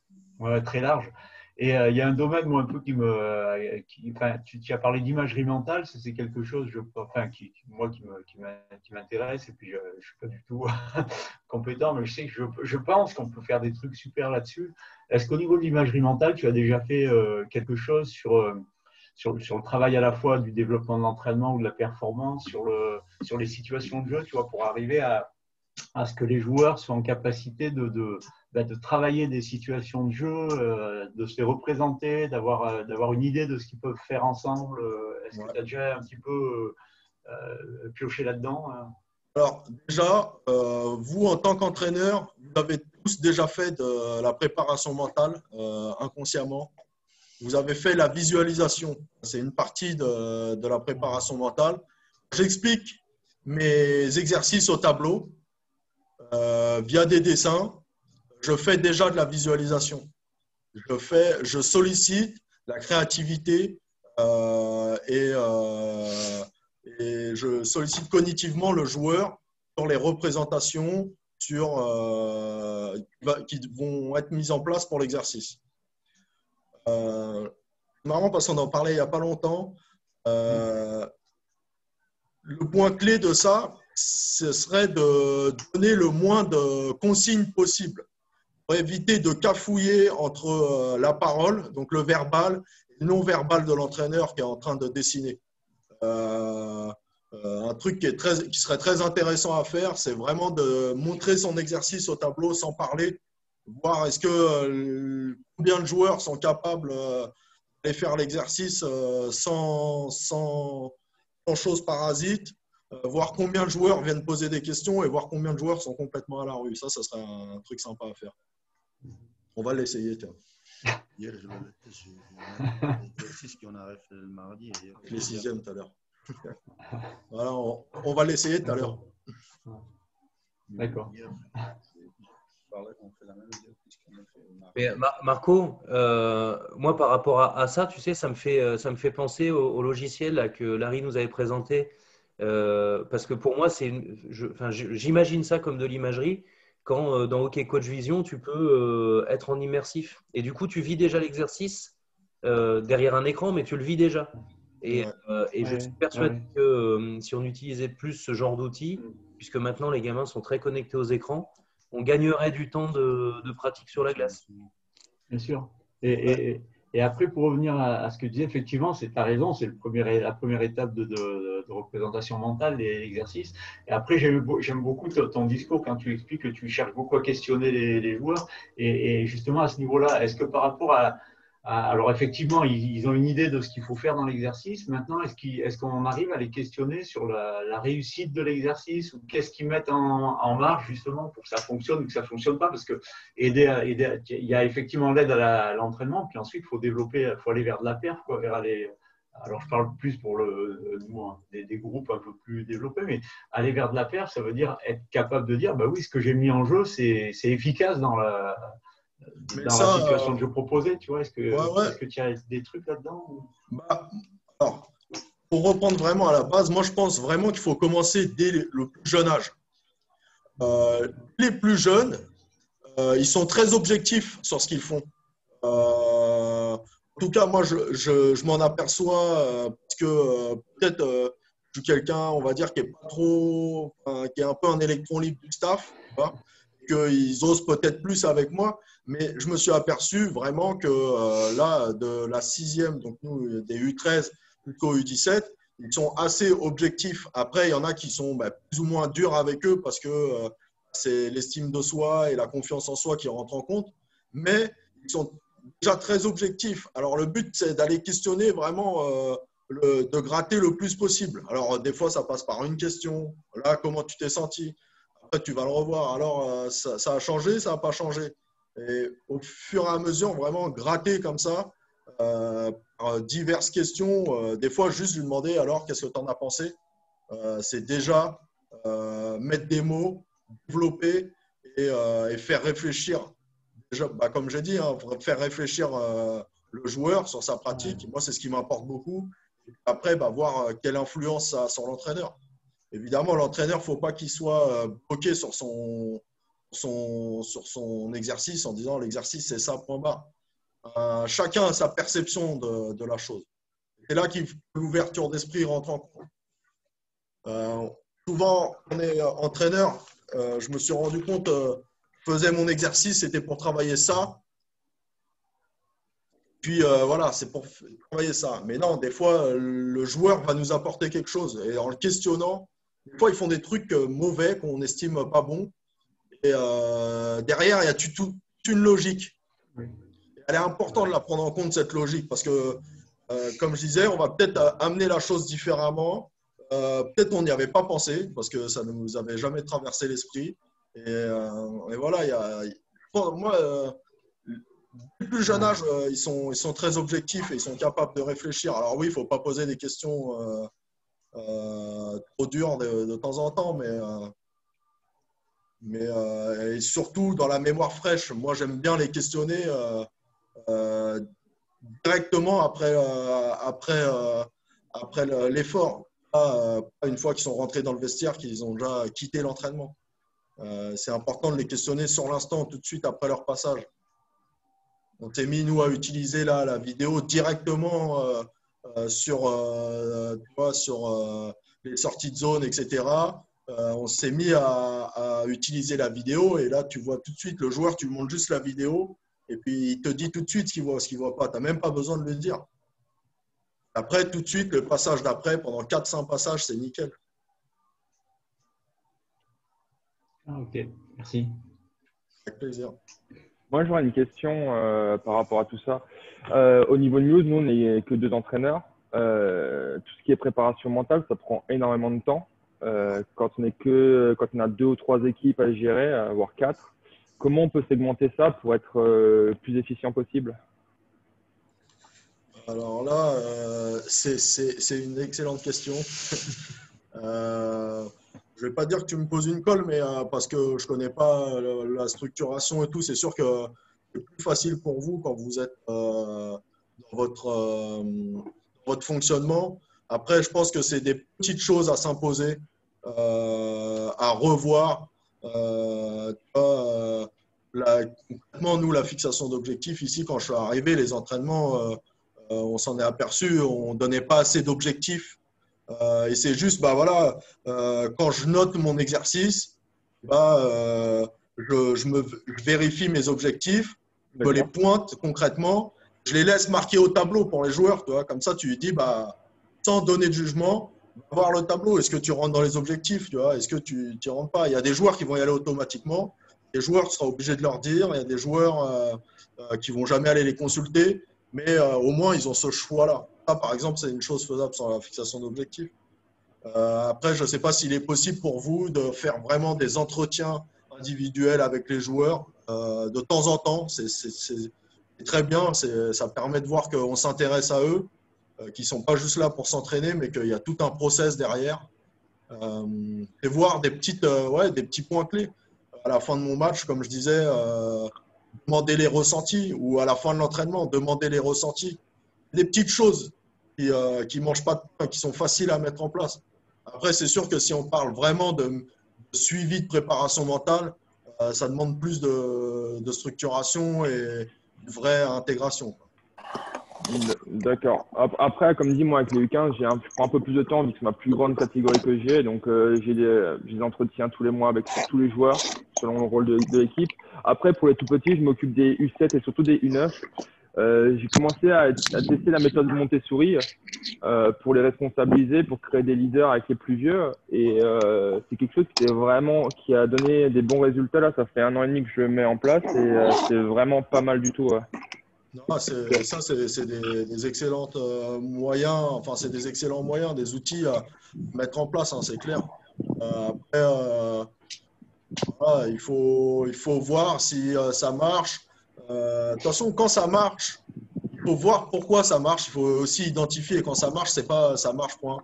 Très large. Et il y a un domaine, moi, un peu tu as parlé d'imagerie mentale, c'est quelque chose, qui m'intéresse, et puis je ne suis pas du tout compétent, mais je sais que je pense qu'on peut faire des trucs super là-dessus. Est-ce qu'au niveau de l'imagerie mentale, tu as déjà fait quelque chose sur le travail à la fois du développement de l'entraînement ou de la performance, sur les situations de jeu, tu vois, pour arriver à ce que les joueurs soient en capacité de travailler des situations de jeu, de se les représenter, d'avoir une idée de ce qu'ils peuvent faire ensemble. Est-ce que tu as déjà un petit peu pioché là-dedans? Alors déjà, vous en tant qu'entraîneur, vous avez tous déjà fait de la préparation mentale inconsciemment. Vous avez fait la visualisation. C'est une partie de la préparation mentale. J'explique mes exercices au tableau via des dessins. Je fais déjà de la visualisation. Je sollicite la créativité et je sollicite cognitivement le joueur sur les représentations qui vont être mises en place pour l'exercice. Marrant parce qu'on en parlait il n'y a pas longtemps. Le point clé de ça, ce serait de donner le moins de consignes possible pour éviter de cafouiller entre la parole, donc le verbal, et le non-verbal de l'entraîneur qui est en train de dessiner. Un truc qui serait très intéressant à faire, c'est vraiment de montrer son exercice au tableau sans parler, voir est-ce que combien de joueurs sont capables d'aller faire l'exercice sans choses parasites, voir combien de joueurs viennent poser des questions et voir combien de joueurs sont complètement à la rue. Ça serait un truc sympa à faire. On va l'essayer, tiens. Hier, j'ai un exercice qu'on a fait le mardi. Les sixièmes tout à l'heure. Voilà, on va l'essayer tout à l'heure. D'accord. Mais Marco, moi par rapport à ça, tu sais, ça me fait penser au logiciel là, que Larry nous avait présenté. Parce que pour moi, j'imagine ça comme de l'imagerie. Quand dans OK Coach Vision, tu peux être en immersif. Et du coup, tu vis déjà l'exercice derrière un écran, mais tu le vis déjà. Et je suis persuadé que si on utilisait plus ce genre d'outils, puisque maintenant les gamins sont très connectés aux écrans, on gagnerait du temps de pratique sur la glace. Bien sûr. Et après, pour revenir à ce que tu disais, effectivement, tu as raison, c'est la première étape de représentation mentale, l'exercice. Et après, j'aime beaucoup ton discours quand tu expliques que tu cherches beaucoup à questionner les joueurs. Et justement, à ce niveau-là, est-ce que par rapport alors effectivement, ils ont une idée de ce qu'il faut faire dans l'exercice. Maintenant, est-ce qu'on arrive à les questionner sur la réussite de l'exercice ou qu'est-ce qu'ils mettent en marche justement pour que ça fonctionne ou que ça ne fonctionne pas? Parce que il y a effectivement l'aide à l'entraînement, puis ensuite il faut aller vers de la perf, quoi, vers aller alors je parle plus pour nous, hein, des groupes un peu plus développés, mais aller vers de la perf, ça veut dire être capable de dire, bah oui, ce que j'ai mis en jeu, c'est efficace dans la situation que je proposais, tu vois. Est-ce que tu as des trucs là-dedans bah, alors, pour reprendre vraiment à la base, moi je pense vraiment qu'il faut commencer dès le plus jeune âge. Les plus jeunes, ils sont très objectifs sur ce qu'ils font. En tout cas, moi je m'en aperçois parce que peut-être je suis quelqu'un, on va dire, qui est pas trop, qui est un peu un électron libre du staff, qu'ils osent peut-être plus avec moi, mais je me suis aperçu vraiment que là, de la 6e, donc nous, des U13 jusqu'au U17, ils sont assez objectifs. Après, il y en a qui sont plus ou moins durs avec eux parce que c'est l'estime de soi et la confiance en soi qui rentrent en compte, mais ils sont déjà très objectifs. Alors, le but, c'est d'aller questionner vraiment, de gratter le plus possible. Alors, des fois, ça passe par une question. Là, comment tu t'es senti? Après, tu vas le revoir. Alors, ça a changé, ça n'a pas changé. Et au fur et à mesure, vraiment gratter comme ça, par diverses questions. Des fois, juste lui demander, alors, qu'est-ce que tu en as pensé? C'est déjà mettre des mots, développer et faire réfléchir. Déjà, comme j'ai dit, hein, faire réfléchir le joueur sur sa pratique. Moi, c'est ce qui m'importe beaucoup. Et après, voir quelle influence ça a sur l'entraîneur. Évidemment, l'entraîneur, il ne faut pas qu'il soit bloqué sur son exercice en disant l'exercice, c'est ça, point barre. Chacun a sa perception de la chose. C'est là que l'ouverture d'esprit rentre en compte. Souvent, on est entraîneur. Je me suis rendu compte, je faisais mon exercice, c'était pour travailler ça. Puis voilà, c'est pour travailler ça. Mais non, des fois, le joueur va nous apporter quelque chose. Et en le questionnant, des fois, ils font des trucs mauvais qu'on estime pas bons. Et derrière, il y a toute une logique. Elle est importante de la prendre en compte, cette logique, parce que, comme je disais, on va peut-être amener la chose différemment. Peut-être on n'y avait pas pensé, parce que ça ne nous avait jamais traversé l'esprit. Et voilà, moi, le plus jeune âge, ils sont très objectifs et ils sont capables de réfléchir. Alors oui, il ne faut pas poser des questions trop dures de temps en temps, mais et surtout dans la mémoire fraîche. Moi, j'aime bien les questionner directement après l'effort. Pas une fois qu'ils sont rentrés dans le vestiaire, qu'ils ont déjà quitté l'entraînement. C'est important de les questionner sur l'instant, tout de suite après leur passage. On s'est mis, nous, à utiliser la vidéo directement sur les sorties de zone, etc. On s'est mis à utiliser la vidéo et là, tu vois tout de suite le joueur, tu lui montres juste la vidéo et puis il te dit tout de suite ce qu'il voit pas. Tu n'as même pas besoin de le dire. Après, tout de suite, le passage d'après, pendant 4-5 passages, c'est nickel. Ok, merci. Avec plaisir. Moi, j'aurais une question par rapport à tout ça. Au niveau de Muse, nous, on n'est que 2 entraîneurs. Tout ce qui est préparation mentale, ça prend énormément de temps. Quand on a 2 ou 3 équipes à gérer, voire 4, comment on peut segmenter ça pour être le plus efficient possible? Alors là, c'est une excellente question. Je ne vais pas dire que tu me poses une colle, mais parce que je ne connais pas la structuration et tout, c'est sûr que c'est plus facile pour vous quand vous êtes dans votre fonctionnement. Après, je pense que c'est des petites choses à s'imposer, à revoir. Concrètement, nous, la fixation d'objectifs, ici, quand je suis arrivé, les entraînements, on s'en est aperçu, on ne donnait pas assez d'objectifs. Et c'est juste, quand je note mon exercice, je vérifie mes objectifs, je les pointe concrètement, je les laisse marquer au tableau pour les joueurs. Tu vois, comme ça, tu lui dis, sans donner de jugement, voir le tableau. Est-ce que tu rentres dans les objectifs, tu vois? Est-ce que tu n'y rentres pas? Il y a des joueurs qui vont y aller automatiquement. Des joueurs, tu seras obligé de leur dire. Il y a des joueurs qui ne vont jamais aller les consulter. Mais au moins, ils ont ce choix-là. Ça, par exemple, c'est une chose faisable sur la fixation d'objectifs. Après, je ne sais pas s'il est possible pour vous de faire vraiment des entretiens individuels avec les joueurs de temps en temps. C'est très bien. Ça permet de voir qu'on s'intéresse à eux. qui ne sont pas juste là pour s'entraîner, mais qu'il y a tout un process derrière. Et voir des petits points clés. À la fin de mon match, comme je disais, demander les ressentis, ou à la fin de l'entraînement, demander les ressentis. Des petites choses qui ne mangent pas de pain, qui sont faciles à mettre en place. Après, c'est sûr que si on parle vraiment de suivi de préparation mentale, ça demande plus de structuration et de vraie intégration. D'accord. Après, comme dit, moi, avec les U15, je prends un peu plus de temps vu que c'est ma plus grande catégorie que j'ai. Donc, j'ai des entretiens tous les mois avec tous les joueurs selon le rôle de l'équipe. Après, pour les tout petits, je m'occupe des U7 et surtout des U9. J'ai commencé à tester la méthode Montessori pour les responsabiliser, pour créer des leaders avec les plus vieux. Et c'est quelque chose qui a donné des bons résultats. Là, ça fait 1 an et demi que je le mets en place et c'est vraiment pas mal du tout. Ouais. Non, c'est des excellents moyens, enfin, c'est des excellents moyens, des outils à mettre en place, hein, c'est clair. Après, voilà, il faut voir si ça marche. De toute façon, quand ça marche, il faut voir pourquoi ça marche. Il faut aussi identifier quand ça marche, c'est pas ça marche, point.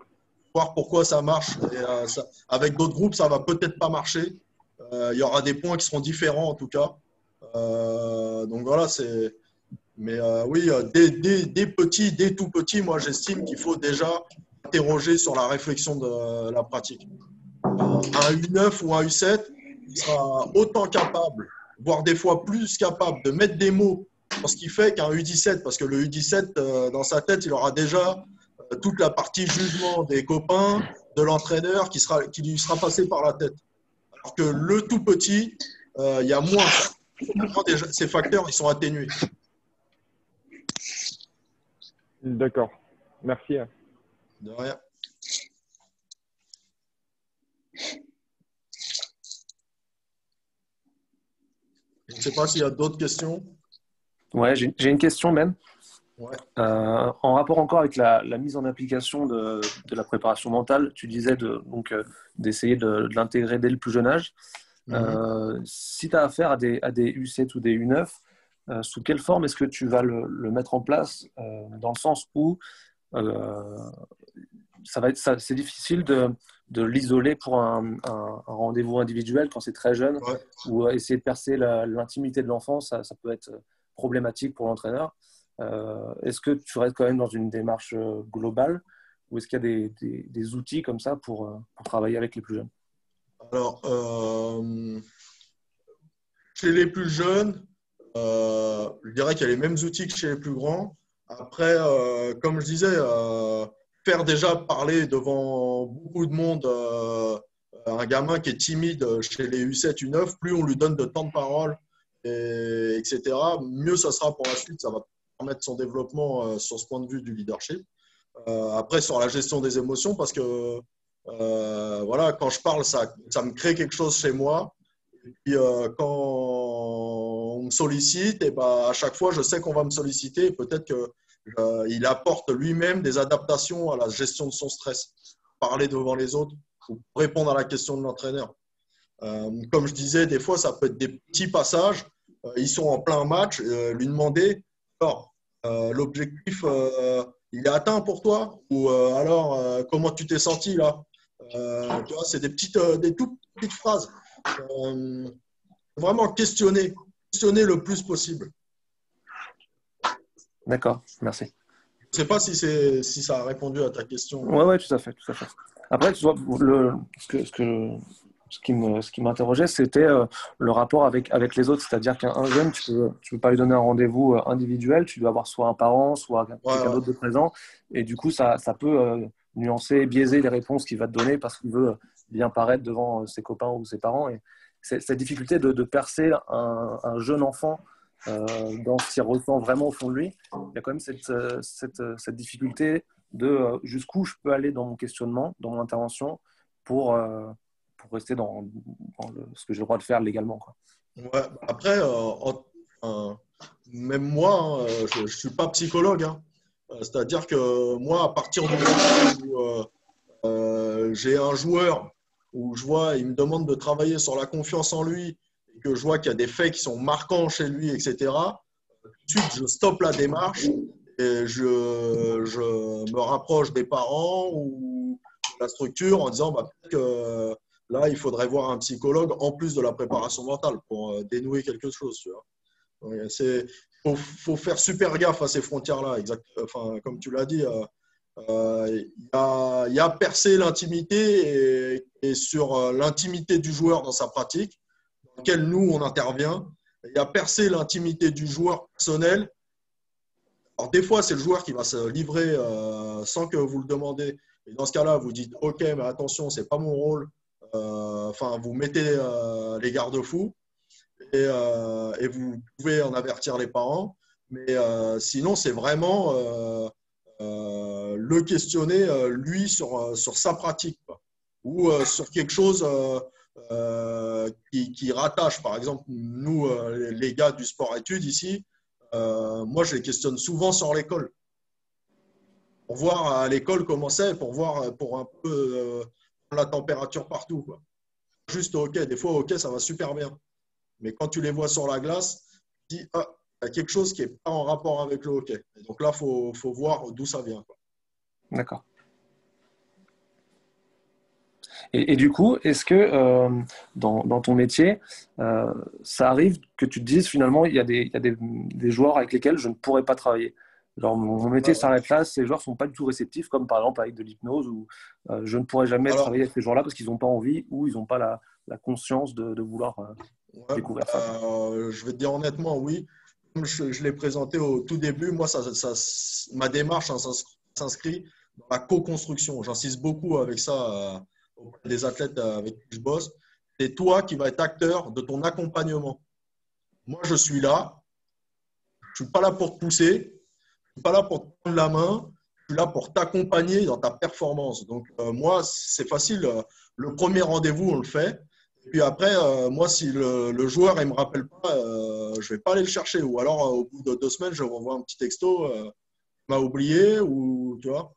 Voir pourquoi ça marche. Et, avec d'autres groupes, ça va peut-être pas marcher. Il y aura des points qui seront différents en tout cas. Donc voilà, c'est. Mais oui, dès tout petit, moi j'estime qu'il faut déjà interroger sur la réflexion de la pratique. Un U9 ou un U7, il sera autant capable, voire des fois plus capable de mettre des mots sur ce qu'il fait qu'un U17, parce que le U17, dans sa tête, il aura déjà toute la partie jugement des copains, de l'entraîneur qui lui sera passé par la tête. Alors que le tout petit, il y a moins. Déjà, ces facteurs, ils sont atténués. D'accord. Merci. De rien. Je ne sais pas s'il y a d'autres questions. Ouais, j'ai une question même. Ouais. En rapport encore avec la mise en application de la préparation mentale, tu disais d'essayer de l'intégrer dès le plus jeune âge. Si tu as affaire à des U7 ou des U9, sous quelle forme est-ce que tu vas le mettre en place dans le sens où c'est difficile de l'isoler pour un rendez-vous individuel quand c'est très jeune, ou essayer de percer l'intimité de l'enfant, ça peut être problématique pour l'entraîneur. Est-ce que tu restes quand même dans une démarche globale, ou est-ce qu'il y a des outils comme ça pour travailler avec les plus jeunes? Alors, chez les plus jeunes, je dirais qu'il y a les mêmes outils que chez les plus grands. Après, comme je disais, faire déjà parler devant beaucoup de monde un gamin qui est timide chez les U7, U9, plus on lui donne de temps de parole, etc., mieux ça sera pour la suite. Ça va permettre son développement sur ce point de vue du leadership. Après, sur la gestion des émotions, parce que voilà, quand je parle, ça me crée quelque chose chez moi. Et puis, quand on me sollicite, et à chaque fois, je sais qu'on va me solliciter. Peut-être qu'il apporte lui-même des adaptations à la gestion de son stress. Parler devant les autres ou répondre à la question de l'entraîneur. Comme je disais, des fois, ça peut être des petits passages. Ils sont en plein match. Lui demander, alors, l'objectif, il est atteint pour toi? Ou alors, comment tu t'es senti là? Tu vois, c'est des toutes petites phrases. Vraiment questionner le plus possible. D'accord, merci. Je ne sais pas si ça a répondu à ta question. Oui, tout à fait. Après, tu vois, ce qui m'interrogeait, c'était le rapport avec les autres. C'est-à-dire qu'un jeune, tu peux pas lui donner un rendez-vous individuel, tu dois avoir soit un parent, soit quelqu'un d'autre de présent. Et du coup, ça peut nuancer, biaiser les réponses qu'il va te donner parce qu'il veut bien paraître devant ses copains ou ses parents. Et cette difficulté de percer un jeune enfant dans ce qu'il ressent vraiment au fond de lui, il y a quand même cette difficulté de jusqu'où je peux aller dans mon questionnement, dans mon intervention pour rester dans ce que j'ai le droit de faire légalement, quoi. Ouais, après, même moi, je ne suis pas psychologue. C'est-à-dire que moi, à partir du moment où j'ai un joueur où je vois, il me demande de travailler sur la confiance en lui, et que je vois qu'il y a des faits qui sont marquants chez lui, etc., tout de suite, je stoppe la démarche et je me rapproche des parents ou de la structure en disant bah, peut-être que là, il faudrait voir un psychologue en plus de la préparation mentale pour dénouer quelque chose. Tu vois. Faut faire super gaffe à ces frontières-là. Enfin, comme tu l'as dit, il y a percé l'intimité et sur l'intimité du joueur dans sa pratique, dans laquelle nous, on intervient. Il y a percé l'intimité du joueur personnel. Alors, des fois, c'est le joueur qui va se livrer sans que vous le demandez. Et dans ce cas-là, vous dites « Ok, mais attention, ce n'est pas mon rôle. » Enfin, vous mettez les garde-fous et vous pouvez en avertir les parents. Mais sinon, c'est vraiment le questionner, lui, sur sa pratique, quoi. Ou sur quelque chose qui rattache. Par exemple, nous, les gars du sport-études ici, moi, je les questionne souvent sur l'école. Pour voir à l'école comment c'est, pour un peu la température partout, quoi. Juste au hockey. Des fois, au hockey, ça va super bien. Mais quand tu les vois sur la glace, tu dis ah, il y a quelque chose qui n'est pas en rapport avec le hockey. Et donc là, il faut voir d'où ça vient, quoi. D'accord. Et du coup, est-ce que dans ton métier, ça arrive que tu te dises finalement, il y a des joueurs avec lesquels je ne pourrais pas travailler? Genre, mon métier s'arrête là, ces joueurs ne sont pas du tout réceptifs, comme par exemple avec de l'hypnose, où je ne pourrais jamais travailler avec ces joueurs-là parce qu'ils n'ont pas envie ou ils n'ont pas la conscience de vouloir découvrir ça. Je vais te dire honnêtement, oui. Comme je l'ai présenté au tout début, moi, ma démarche s'inscrit dans la co-construction. J'insiste beaucoup avec ça auprès des athlètes avec qui je bosse. C'est toi qui vas être acteur de ton accompagnement. Moi, je suis là. Je ne suis pas là pour te pousser. Je ne suis pas là pour te prendre la main. Je suis là pour t'accompagner dans ta performance. Donc, moi, c'est facile. Le premier rendez-vous, on le fait. Et puis après, moi, si le joueur ne me rappelle pas, je ne vais pas aller le chercher. Ou alors, au bout de 2 semaines, je renvoie un petit texto. Il m'a oublié ou tu vois.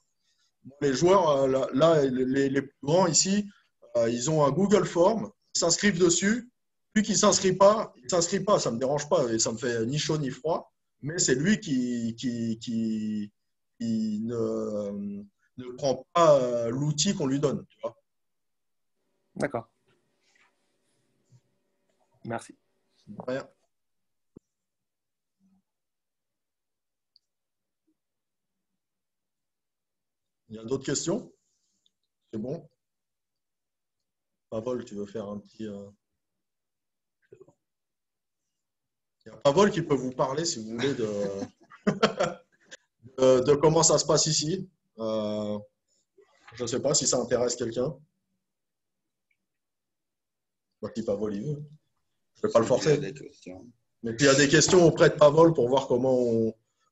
Les joueurs, là, les plus grands ici, ils ont un Google Form. Ils s'inscrivent dessus. Lui qui ne s'inscrit pas, il ne s'inscrit pas. Ça ne me dérange pas et ça ne me fait ni chaud ni froid. Mais c'est lui qui ne prend pas l'outil qu'on lui donne. Tu vois. D'accord. Merci. Rien. Il y a d'autres questions? C'est bon? Pavol, tu veux faire un petit… Il y a Pavol qui peut vous parler, si vous voulez, de comment ça se passe ici. Je ne sais pas si ça intéresse quelqu'un. Si Pavol, il veut. Je ne vais pas le forcer. Mais puis, il y a des questions auprès de Pavol pour voir comment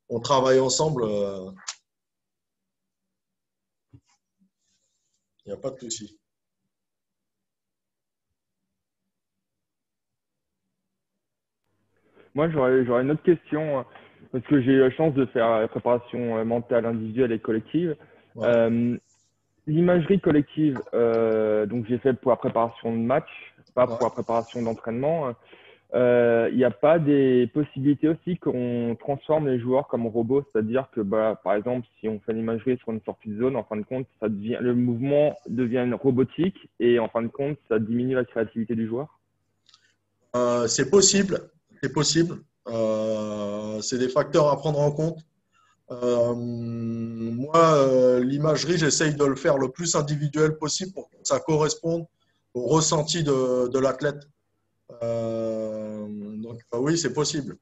on travaille ensemble. Il n'y a pas de souci. Moi, j'aurais une autre question, parce que j'ai eu la chance de faire la préparation mentale individuelle et collective. Ouais. L'imagerie collective, donc j'ai fait pour la préparation de match, pas pour la préparation d'entraînement. Il n'y a pas des possibilités aussi qu'on transforme les joueurs comme robots, c'est-à-dire que, par exemple, si on fait l'imagerie sur une sortie de zone, en fin de compte, le mouvement devient robotique et en fin de compte, ça diminue la créativité du joueur? C'est possible. C'est possible. C'est des facteurs à prendre en compte. Moi, l'imagerie, j'essaye de le faire le plus individuel possible pour que ça corresponde au ressenti de l'athlète. Donc, oui, c'est possible.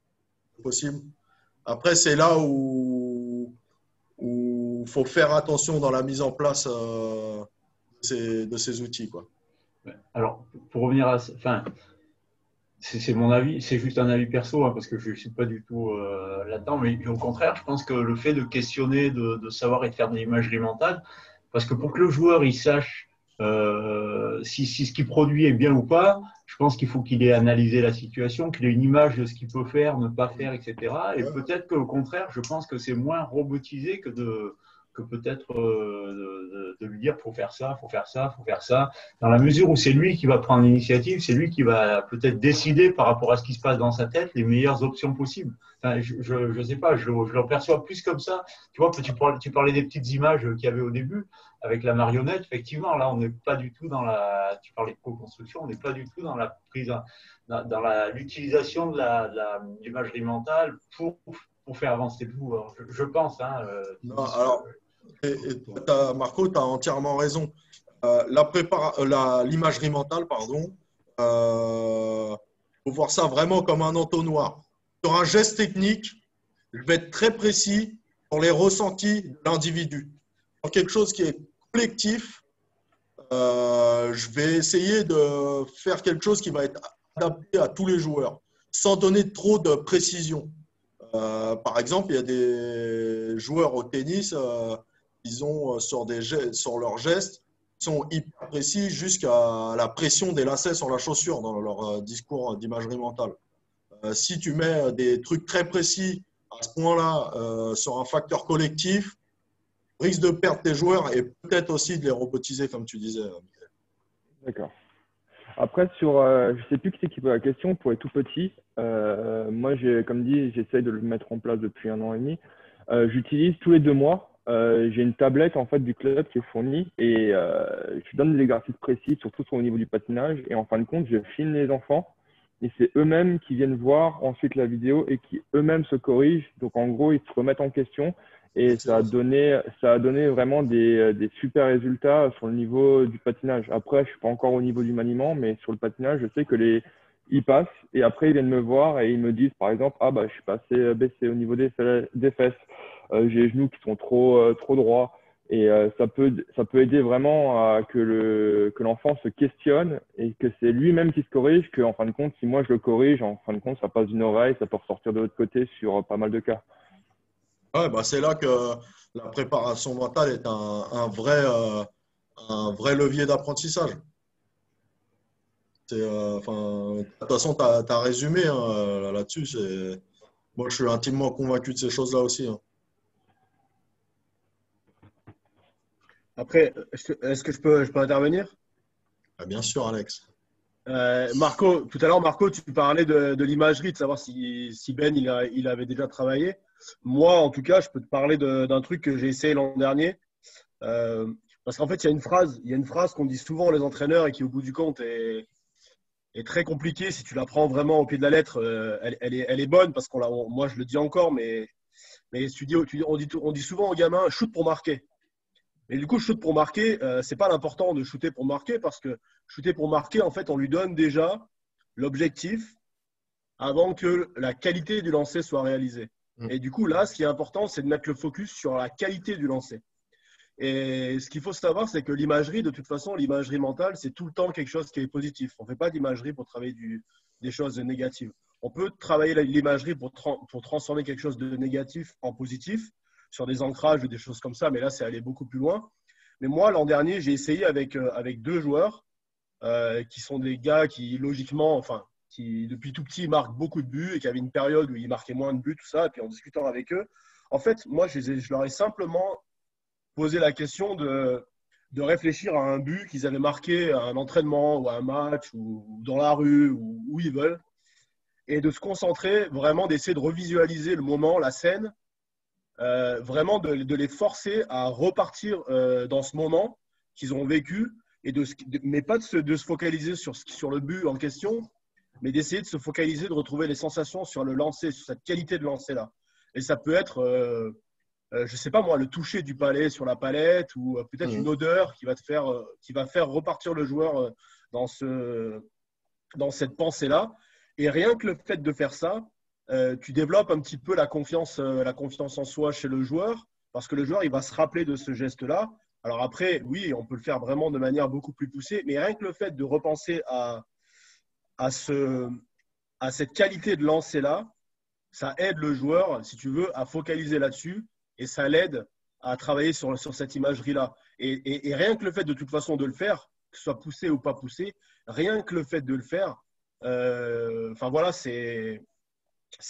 Après, c'est là où il faut faire attention dans la mise en place de ces outils, quoi. Alors, pour revenir à… Enfin, c'est mon avis, c'est juste un avis perso, hein, parce que je ne suis pas du tout là-dedans, mais au contraire, je pense que le fait de questionner, de savoir et de faire de l'imagerie mentale, parce que pour que le joueur il sache si ce qu'il produit est bien ou pas, je pense qu'il faut qu'il ait analysé la situation, qu'il ait une image de ce qu'il peut faire, ne pas faire, etc. Et peut-être qu'au contraire, je pense que c'est moins robotisé que que peut-être de lui dire faut faire ça, faut faire ça, faut faire ça, dans la mesure où c'est lui qui va prendre l'initiative, c'est lui qui va peut-être décider par rapport à ce qui se passe dans sa tête les meilleures options possibles. Enfin, je sais pas, je le perçois plus comme ça. Tu vois, tu parlais des petites images qu'il y avait au début avec la marionnette. Effectivement, là, on n'est pas du tout dans la. Tu parlais de co-construction, on n'est pas du tout dans la prise, dans l'utilisation de l'imagerie mentale pour faire avancer le bout. Je pense. Hein, non, alors, Marco, tu as entièrement raison. L'imagerie mentale, pardon, faut voir ça vraiment comme un entonnoir. Sur un geste technique, je vais être très précis sur les ressentis de l'individu. Sur quelque chose qui est collectif, je vais essayer de faire quelque chose qui va être adapté à tous les joueurs, sans donner trop de précision. Par exemple, il y a des joueurs au tennis, ils ont sur leurs gestes, ils sont hyper précis jusqu'à la pression des lacets sur la chaussure dans leur discours d'imagerie mentale. Si tu mets des trucs très précis à ce point-là sur un facteur collectif, risque de perdre tes joueurs et peut-être aussi de les robotiser, comme tu disais. D'accord. Après, je ne sais plus qui c'est qui pose la question, pour les tout petits, moi, comme dit, j'essaye de le mettre en place depuis 1 an et demi. J'utilise tous les 2 mois, j'ai une tablette en fait du club qui est fournie et je donne des exercices précis, surtout au niveau du patinage. Et en fin de compte, je filme les enfants et c'est eux-mêmes qui viennent voir ensuite la vidéo et qui eux-mêmes se corrigent. Donc, en gros, ils se remettent en question. Et ça a donné vraiment des super résultats sur le niveau du patinage. Après, je ne suis pas encore au niveau du maniement, mais sur le patinage, je sais que ils passent et après, ils viennent me voir et ils me disent, par exemple, ah bah, je suis pas assez baissé au niveau des fesses, j'ai les genoux qui sont trop droits. Et ça peut aider vraiment à que l'enfant se questionne et que c'est lui-même qui se corrige, qu'en fin de compte, si moi je le corrige, en fin de compte, ça passe d'une oreille, ça peut ressortir de l'autre côté sur pas mal de cas. Ouais, bah c'est là que la préparation mentale est un vrai levier d'apprentissage. De toute façon, tu as résumé là-dessus. Moi, je suis intimement convaincu de ces choses-là aussi. Hein. Après, est-ce que je peux intervenir? Bien sûr, Alex. Marco, tout à l'heure, Marco, tu parlais de l'imagerie, de savoir si Ben il avait déjà travaillé. Moi, en tout cas, je peux te parler d'un truc que j'ai essayé l'an dernier. Parce qu'en fait, il y a une phrase qu'on dit souvent les entraîneurs et qui, au bout du compte, est très compliquée. Si tu la prends vraiment au pied de la lettre, elle est bonne parce moi, je le dis encore, mais on dit souvent aux gamins, shoot pour marquer. Mais du coup, shoot pour marquer, c'est pas l'important de shooter pour marquer parce que shooter pour marquer, en fait, on lui donne déjà l'objectif avant que la qualité du lancer soit réalisée. Et du coup, là, ce qui est important, c'est de mettre le focus sur la qualité du lancer. Et ce qu'il faut savoir, c'est que l'imagerie, de toute façon, l'imagerie mentale, c'est tout le temps quelque chose qui est positif. On ne fait pas d'imagerie pour travailler des choses négatives. On peut travailler l'imagerie pour transformer quelque chose de négatif en positif, sur des ancrages ou des choses comme ça, mais là, c'est aller beaucoup plus loin. Mais moi, l'an dernier, j'ai essayé avec 2 joueurs qui sont des gars qui, logiquement, qui depuis tout petit marquent beaucoup de buts et qui avaient une période où ils marquaient moins de buts, tout ça. Et puis en discutant avec eux, en fait, moi, je leur ai simplement posé la question de réfléchir à un but qu'ils avaient marqué à un entraînement ou à un match ou dans la rue ou où ils veulent et de se concentrer, vraiment d'essayer de revisualiser le moment, la scène, vraiment de les forcer à repartir dans ce moment qu'ils ont vécu, mais pas de se focaliser sur le but en question, mais d'essayer de se focaliser, de retrouver les sensations sur le lancer, sur cette qualité de lancer-là. Et ça peut être, je ne sais pas moi, le toucher du palais sur la palette ou peut-être une odeur qui va faire repartir le joueur dans cette pensée-là. Et rien que le fait de faire ça, tu développes un petit peu la confiance en soi chez le joueur, parce que le joueur, il va se rappeler de ce geste-là. Alors après, oui, on peut le faire vraiment de manière beaucoup plus poussée, mais rien que le fait de repenser à cette qualité de lancer-là, ça aide le joueur, si tu veux, à focaliser là-dessus, et ça l'aide à travailler sur cette imagerie-là. Et rien que le fait de toute façon de le faire, que ce soit poussé ou pas poussé, rien que le fait de le faire, voilà, c'est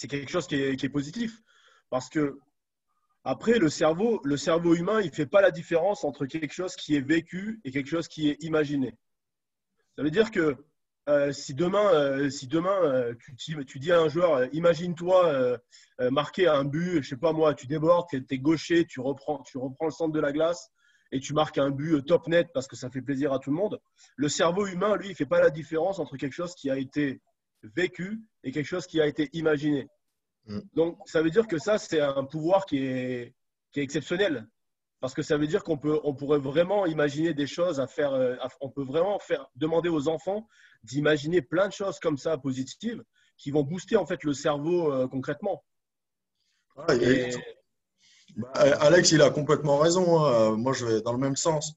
quelque chose qui est positif. Parce que Après, le cerveau humain, il ne fait pas la différence entre quelque chose qui est vécu et quelque chose qui est imaginé. Ça veut dire que si demain, tu dis à un joueur, imagine-toi marquer un but, je ne sais pas moi, tu débordes, tu es gaucher, tu reprends le centre de la glace et tu marques un but top net parce que ça fait plaisir à tout le monde. Le cerveau humain, lui, il ne fait pas la différence entre quelque chose qui a été vécu et quelque chose qui a été imaginé. Donc, ça veut dire que ça, c'est un pouvoir qui est exceptionnel. Parce que ça veut dire qu'on pourrait vraiment imaginer des choses à faire. On peut vraiment demander aux enfants d'imaginer plein de choses comme ça positives qui vont booster en fait le cerveau concrètement. Alex, il a complètement raison. Moi, je vais dans le même sens.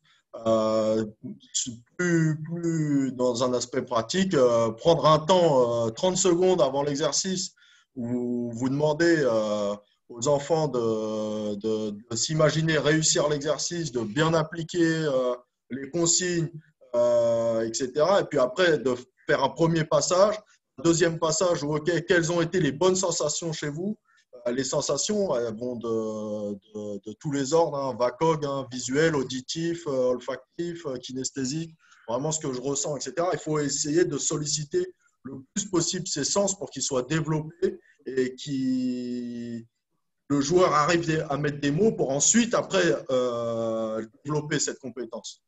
Plus dans un aspect pratique, prendre un temps, 30 secondes avant l'exercice, où vous demandez aux enfants de s'imaginer réussir l'exercice, de bien appliquer les consignes, etc. Et puis après, de faire un premier passage, un deuxième passage où, OK, quelles ont été les bonnes sensations chez vous? Les sensations, elles vont de tous les ordres, hein, VACOG, hein, visuel, auditif, olfactif, kinesthésique, vraiment ce que je ressens, etc. Il faut essayer de solliciter le plus possible ces sens pour qu'ils soient développés et que le joueur arrive à mettre des mots pour ensuite, après, développer cette compétence.